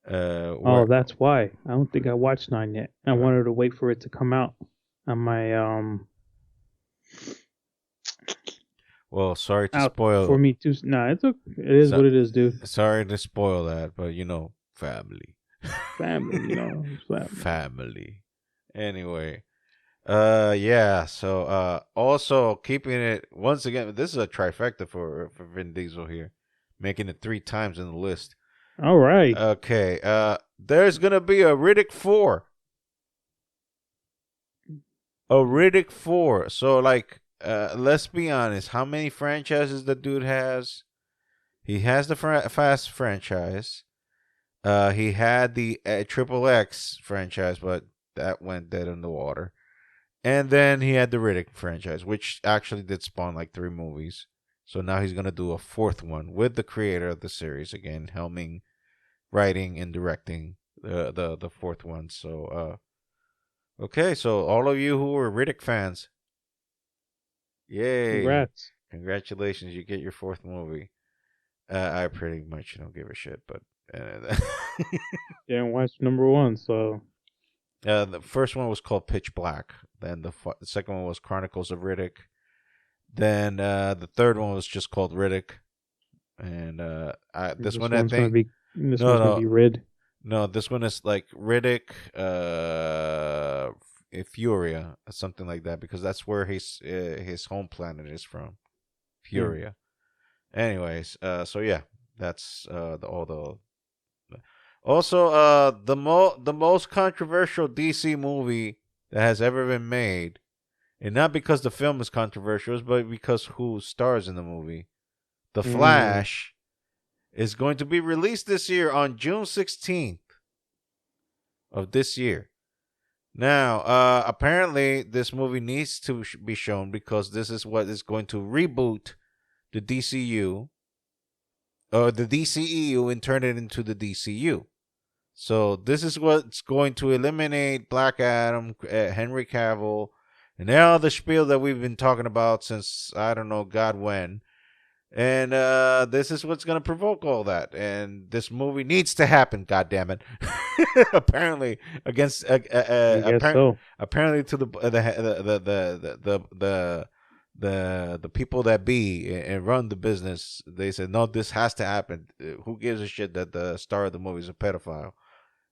That's why. I don't think I watched 9 yet. I wanted to wait for it to come out on my Well, sorry to spoil. For me too. Nah, it is what it is, dude. Sorry to spoil that, but family. Family, family. Anyway, yeah. So, also keeping it once again. This is a trifecta for Vin Diesel here, making it 3 times in the list. All right. Okay. There's gonna be a Riddick 4. A Riddick 4. So let's be honest. How many franchises the dude has? He has the Fast franchise. He had the Triple X franchise, but that went dead in the water. And then he had the Riddick franchise, which actually did spawn 3 movies. So now he's gonna do a 4th one with the creator of the series again, helming, writing, and directing the 4th one. So okay, so all of you who are Riddick fans, yay! Congrats! Congratulations, you get your 4th movie. I pretty much don't give a shit, but didn't watch number 1, so the first one was called Pitch Black. Then the second one was Chronicles of Riddick. Then the third one was just called Riddick. And this one I think one's gonna be Rid. No, this one is Riddick, Furia, something like that, because that's where his home planet is from, Furia. Anyways, so yeah, that's Also, the most controversial DC movie that has ever been made, and not because the film is controversial, but because who stars in the movie. The Flash is going to be released this year on June 16th of this year. Now, apparently, this movie needs to be shown because this is what is going to reboot the DCU, or the DCEU, and turn it into the DCU. So this is what's going to eliminate Black Adam, Henry Cavill, and all the spiel that we've been talking about since I don't know God when. And this is what's going to provoke all that. And this movie needs to happen, goddammit. Apparently, against apparently to the people that be and run the business, they said no, this has to happen. Who gives a shit that the star of the movie is a pedophile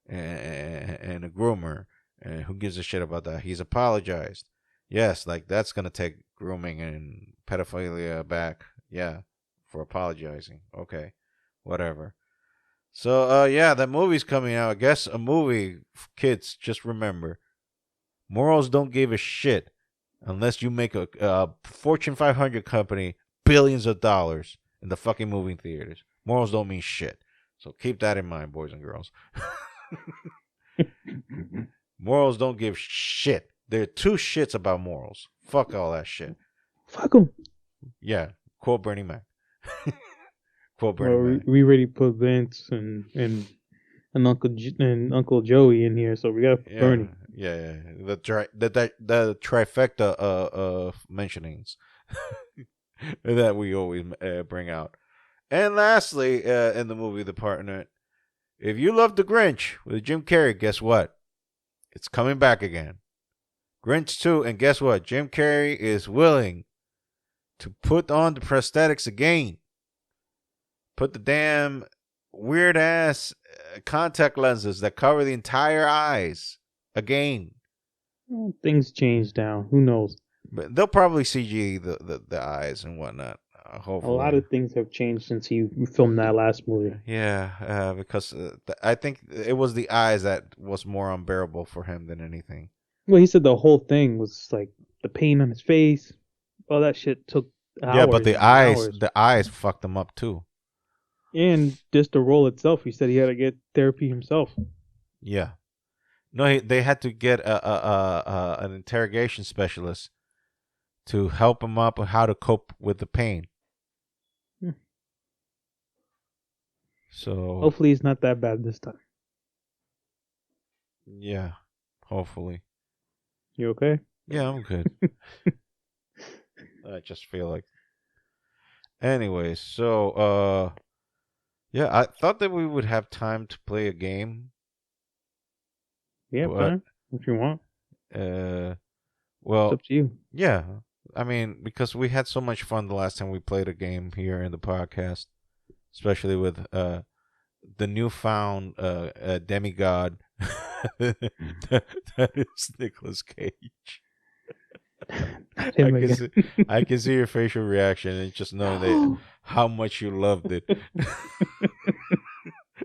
and a groomer And who gives a shit about that? He's apologized. Yes, like that's gonna take grooming and pedophilia back. Yeah, for apologizing. Okay, whatever. So, yeah, that movie's coming out. I guess a movie, kids, just remember, morals don't give a shit unless you make a Fortune 500 company billions of dollars in the fucking movie theaters. Morals don't mean shit. So keep that in mind, boys and girls. Morals don't give shit. There are two shits about morals. Fuck all that shit. Fuck them. Yeah, quote Bernie Mac. Quote Bernie Mac. We already put Vince and Uncle Joey in here, so we got Bernie. Yeah. The trifecta of mentionings that we always bring out. And lastly, in the movie The Partner, if you love The Grinch with Jim Carrey, guess what? It's coming back again. Grinch 2, and guess what? Jim Carrey is willing to put on the prosthetics again. Put the damn weird-ass contact lenses that cover the entire eyes again. Well, things change now. Who knows? But they'll probably CG the eyes and whatnot. Hopefully. A lot of things have changed since he filmed that last movie. Yeah, because I think it was the eyes that was more unbearable for him than anything. Well, he said the whole thing was like the pain on his face. All that shit took hours. Yeah, but the eyes fucked him up too. And just the role itself, he said he had to get therapy himself. Yeah. No, they had to get an interrogation specialist to help him up on how to cope with the pain. So hopefully it's not that bad this time. Yeah, hopefully. You okay? Yeah, I'm good. I just feel like. Anyway, so yeah, I thought that we would have time to play a game. Yeah, fine. If you want. Well, it's up to you. Yeah, I mean, because we had so much fun the last time we played a game here in the podcast, especially with the newfound demigod that is Nicolas Cage. I can see your facial reaction and just know that how much you loved it,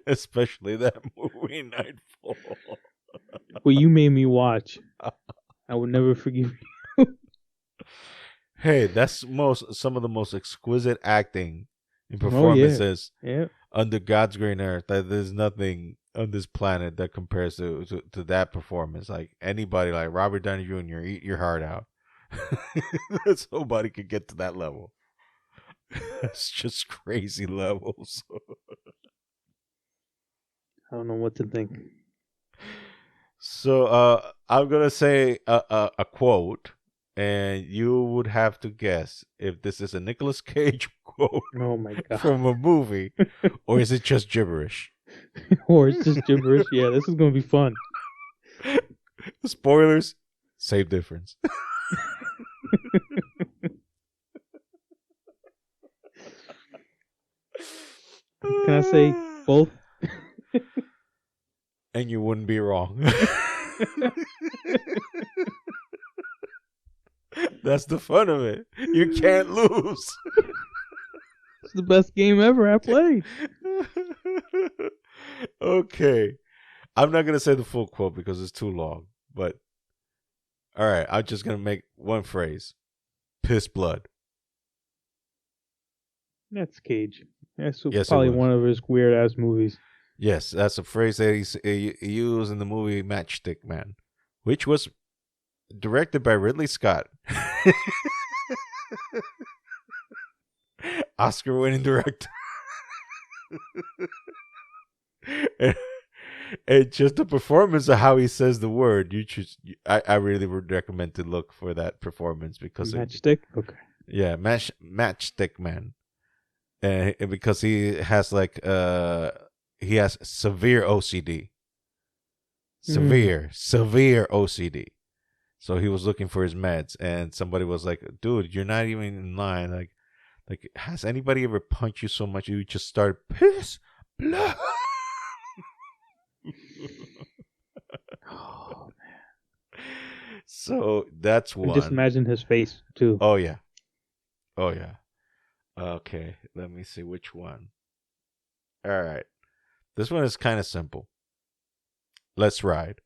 especially that movie Nightfall. Well, you made me watch. I would never forgive you. Hey, that's some of the most exquisite acting in performances under God's green earth. That there's nothing on this planet that compares to that performance. Like anybody, like Robert Downey Jr., eat your heart out. Nobody could get to that level. It's just crazy levels. I don't know what to think. So I'm gonna say a quote, and you would have to guess if this is a Nicolas Cage quote. Oh my god! From a movie, or is it just gibberish? Or it's just gibberish. Yeah, this is gonna be fun. Spoilers, same difference. Can I say both? And you wouldn't be wrong. That's the fun of it. You can't lose. It's the best game ever I played. Okay. I'm not going to say the full quote because it's too long. But, all right. I'm just going to make one phrase. Piss blood. That's Cage. That's probably one of his weird-ass movies. Yes, that's a phrase that he used in the movie Matchstick Man, which was directed by Ridley Scott. Oscar-winning director. and just the performance of how he says the word, I really would recommend to look for that performance because Matchstick. Okay. Yeah, Matchstick Man, because he has he has severe OCD. Severe OCD. So he was looking for his meds, and somebody was like, "Dude, you're not even in line. Like, has anybody ever punched you so much you just start piss blood?" Oh man. So that's And just one. imagine his face too. Oh yeah. Oh yeah. Okay, let me see which one. All right. This one is kind of simple. Let's ride.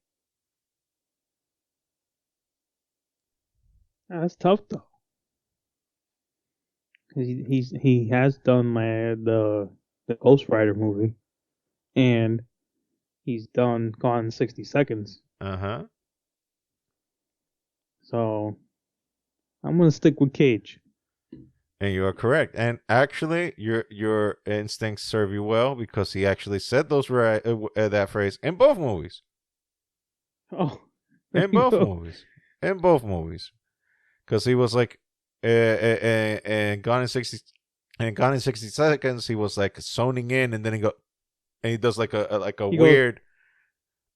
That's tough though. He has done the Ghost Rider movie, and he's done Gone in 60 Seconds. Uh-huh. So I'm gonna stick with Cage. And you are correct. And actually, your instincts serve you well because he actually said that phrase in both movies. Oh, In both movies. In both movies. Because he was like, and Gone in 60 Seconds, he was like zoning in, and then he does like a he weird.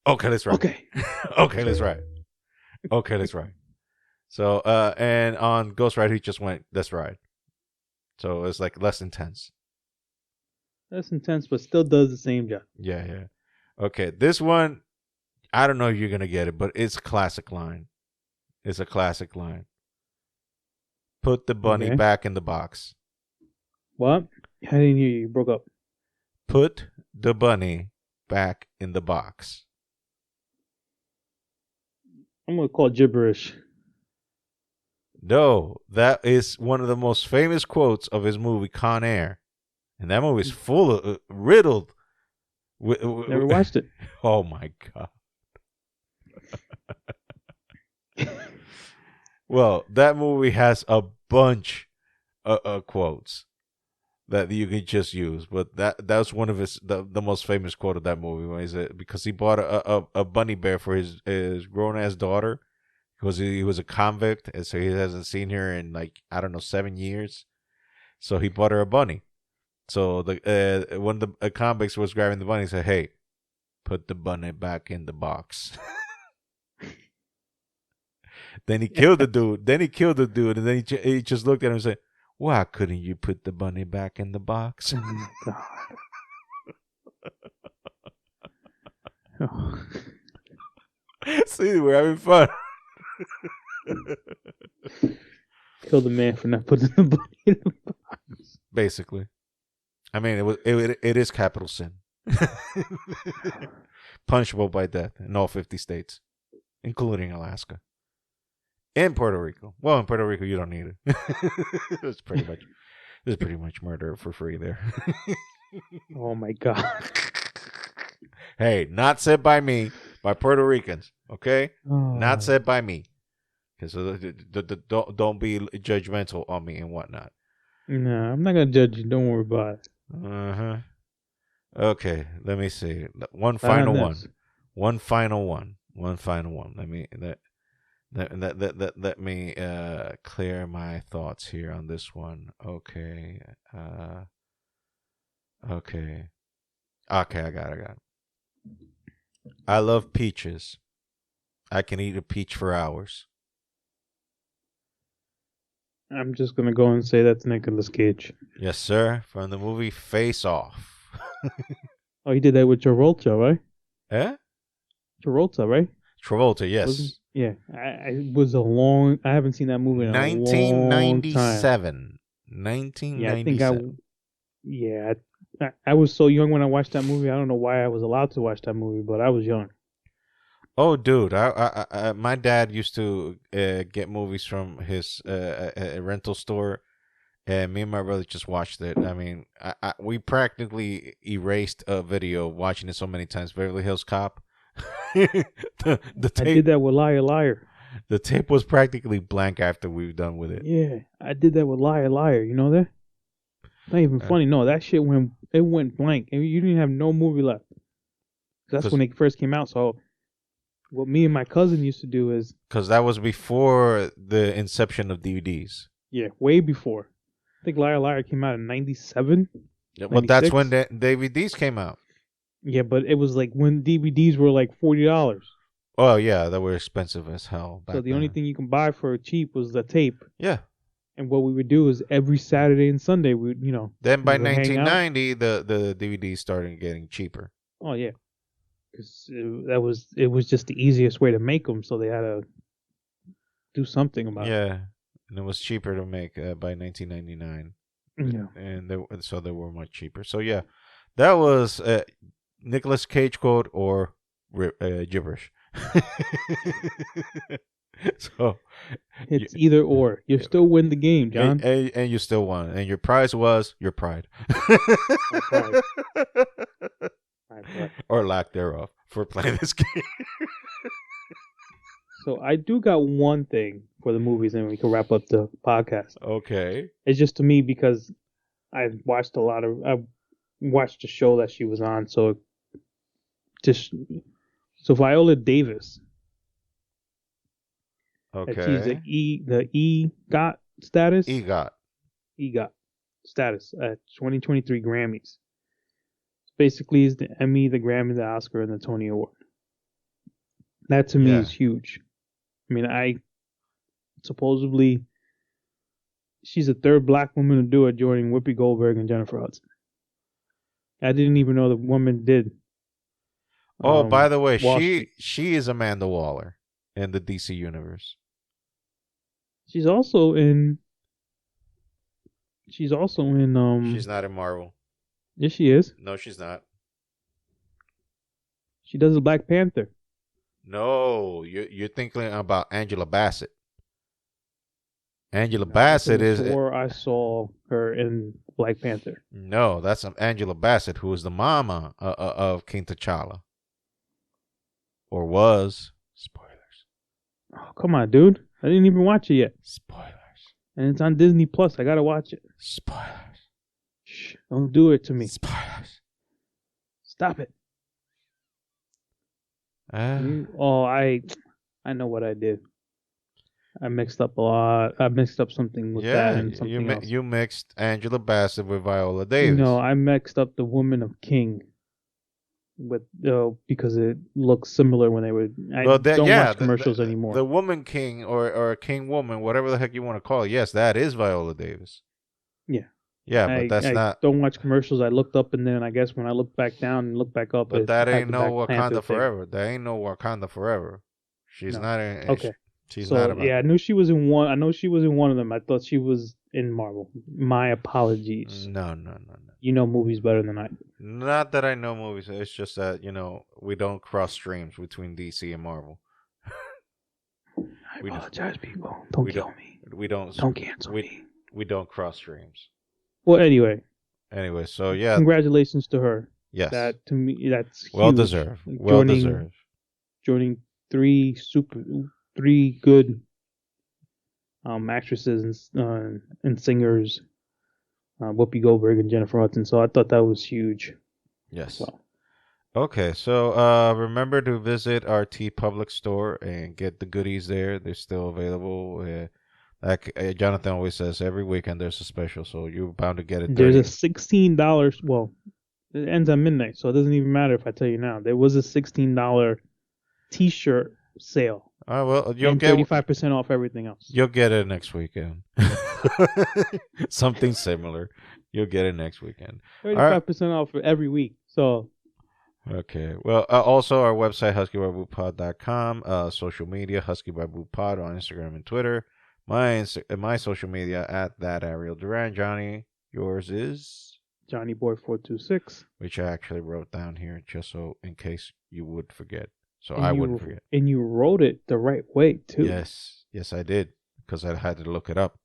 Okay, let's ride. Okay. Okay, let's ride. Okay, let's ride. So, and on Ghost Rider, he just went, let's ride. So it's like less intense. That's intense, but still does the same job. Yeah, yeah. Okay, this one, I don't know if you're gonna get it, but it's a classic line. It's a classic line. Put the bunny back in the box. What? I didn't hear you. You broke up. Put the bunny back in the box. I'm gonna call gibberish. No, that is one of the most famous quotes of his movie Con Air, and that movie is full of riddled. Never watched it. Oh my god. Well, that movie has a bunch of quotes that you can just use, but that's one of the most famous quote of that movie. Is it because he bought a bunny bear for his grown ass daughter because he was a convict, and so he hasn't seen her in like I don't know 7 years, so he bought her a bunny. So when the convicts was grabbing the bunny, he said, "Hey, put the bunny back in the box." Then he killed the dude. And then he just looked at him and said, "Why couldn't you put the bunny back in the box?" Oh my god. Oh. See, we're having fun. Kill the man for not putting the bunny in the box. Basically, I mean, it is capital sin, punishable by death in all 50 states, including Alaska. In Puerto Rico. Well, in Puerto Rico, you don't need it. It's pretty much murder for free there. Oh my god. Hey, not said by me, by Puerto Ricans. Okay, Oh. not said by me. Because don't be judgmental on me and whatnot. Nah, I'm not gonna judge you. Don't worry about it. Okay, let me see. One final one. Let me clear my thoughts here on this one. Okay. Okay, I got it. I love peaches. I can eat a peach for hours. I'm just gonna go and say that's Nicolas Cage. Yes, sir. From the movie Face Off. Oh, he did that with Travolta, right? Eh? Travolta, right? Travolta, yes. Yeah, I was a long. I haven't seen that movie in a long time. 1997. 1997. Yeah, I was so young when I watched that movie. I don't know why I was allowed to watch that movie, but I was young. Oh, dude! I my dad used to get movies from his rental store, and me and my brother just watched it. I mean, we practically erased a video watching it so many times. Beverly Hills Cop. the tape, I did that with Liar Liar. The tape was practically blank after we were done with it. Yeah, I did that with Liar Liar. You know that? Not even funny. No, that shit went blank, and you didn't have no movie left. That's when it first came out. So, what me and my cousin used to do is because that was before the inception of DVDs. Yeah, way before. I think Liar Liar came out in 97. Yeah, well, that's when the DVDs came out. Yeah, but it was like when DVDs were like $40. Oh yeah, they were expensive as hell. So the only thing you can buy for cheap was the tape. Yeah. And what we would do is every Saturday and Sunday Then by 1990, the DVDs started getting cheaper. Oh yeah, because it was just the easiest way to make them. So they had to do something about it. Yeah, and it was cheaper to make by 1999. Yeah. And so they were much cheaper. So yeah, that was Nicolas Cage quote or gibberish. So it's either or. You still win the game, John. And you still won. And your prize was your pride. My pride. Or lack thereof for playing this game. So I do got one thing for the movies, and we can wrap up the podcast. Okay. It's just to me because I watched the show that she was on. So Viola Davis. Okay. She's the EGOT status. EGOT status at 2023 Grammys. Basically, is the Emmy, the Grammy, the Oscar, and the Tony Award. That to me is huge. I mean, supposedly she's the third black woman to do it, joining Whoopi Goldberg and Jennifer Hudson. I didn't even know the woman did. Oh, by the way, she is Amanda Waller in the DC universe. She's also in. She's not in Marvel. Yes, she is. No, she's not. She does the Black Panther. No, you're thinking about Angela Bassett. Angela Bassett is. Before I saw her in Black Panther. No, that's Angela Bassett, who is the mama of King T'Challa. Or was. Spoilers. Oh, come on, dude. I didn't even watch it yet. Spoilers. And it's on Disney Plus. I gotta watch it. Spoilers. Shh, don't do it to me. Spoilers. Stop it. I know what I did. I mixed up a lot. I mixed up something with that and something else. You mixed Angela Bassett with Viola Davis. No, I mixed up the Woman of King with because it looks similar when they were. I don't watch commercials anymore. The Woman King or King Woman, whatever the heck you want to call it. Yes, that is Viola Davis. Yeah. Yeah, but that's not. I don't watch commercials. I looked up, and then I guess when I look back down and look back up, but that ain't no Wakanda Forever. That ain't no Wakanda Forever. She's not in. Okay. She's not about. Yeah, I knew she was in one. I know she was in one of them. I thought she was in Marvel. My apologies. No. You know movies better than I do. Not that I know movies. It's just that we don't cross streams between DC and Marvel. I apologize, people. Don't kill me. We don't. Don't cancel me. We don't cross streams. Well, anyway, so yeah. Congratulations to her. Yes. That to me, that's huge. Well deserved. Well deserved. Joining three good actresses and singers, Whoopi Goldberg and Jennifer Hudson. So I thought that was huge. Yes. Okay, so remember to visit our T Public store and get the goodies there. They're still available. Like Jonathan always says, every weekend there's a special, so you're bound to get it. There's a $16. Well, it ends at midnight, so it doesn't even matter if I tell you now. There was a $16 T-shirt sale. Well, you'll get 35% off everything else. You'll get it next weekend. Something similar. You'll get it next weekend. 35% off for every week. So. Okay. Well, also our website, huskybyboopod.com. Social media, huskybyboopod on Instagram and Twitter. My social media at that Ariel Duran. Johnny, yours is JohnnyBoy426, which I actually wrote down here just so in case you would forget. So I wouldn't forget. And you wrote it the right way too. Yes, I did because I had to look it up.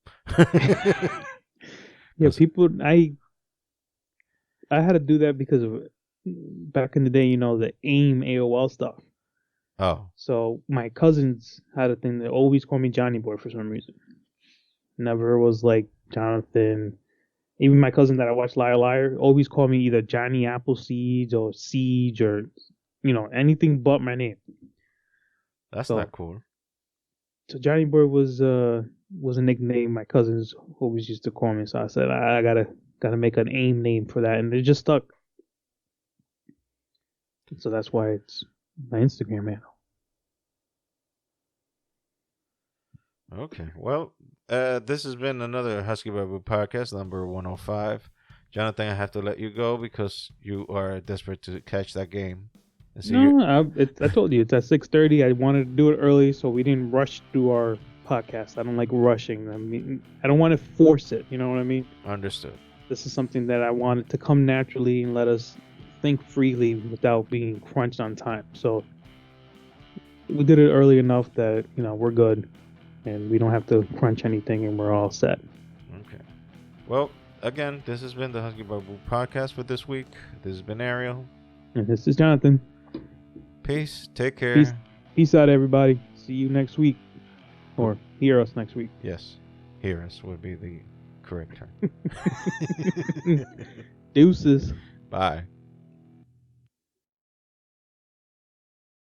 Yeah, people. I had to do that because of back in the day, the AIM AOL stuff. Oh. So my cousins had a thing that always called me Johnny Boy for some reason. Never was like Jonathan. Even my cousin that I watched Liar Liar always called me either Johnny Appleseeds or Siege or anything but my name. That's not cool. So Johnny Boy was a nickname my cousins always used to call me. So I said I gotta make an AIM name for that, and it just stuck. So that's why it's my Instagram handle. Okay. Well, this has been another Husky Babu podcast, number 105. Jonathan, I have to let you go because you are desperate to catch that game. I told you it's at 6:30. I wanted to do it early so we didn't rush through our podcast. I don't like rushing. I mean, I don't want to force it. You know what I mean? Understood. This is something that I wanted to come naturally and let us think freely without being crunched on time. So we did it early enough that, you know, we're good and we don't have to crunch anything and we're all set. Okay. Well, again, this has been the Husky Bamboo podcast for this week. This has been Ariel. And this is Jonathan. Peace. Take care. Peace out, everybody. See you next week. Or hear us next week. Yes. Hear us would be the correct term. Deuces. Bye.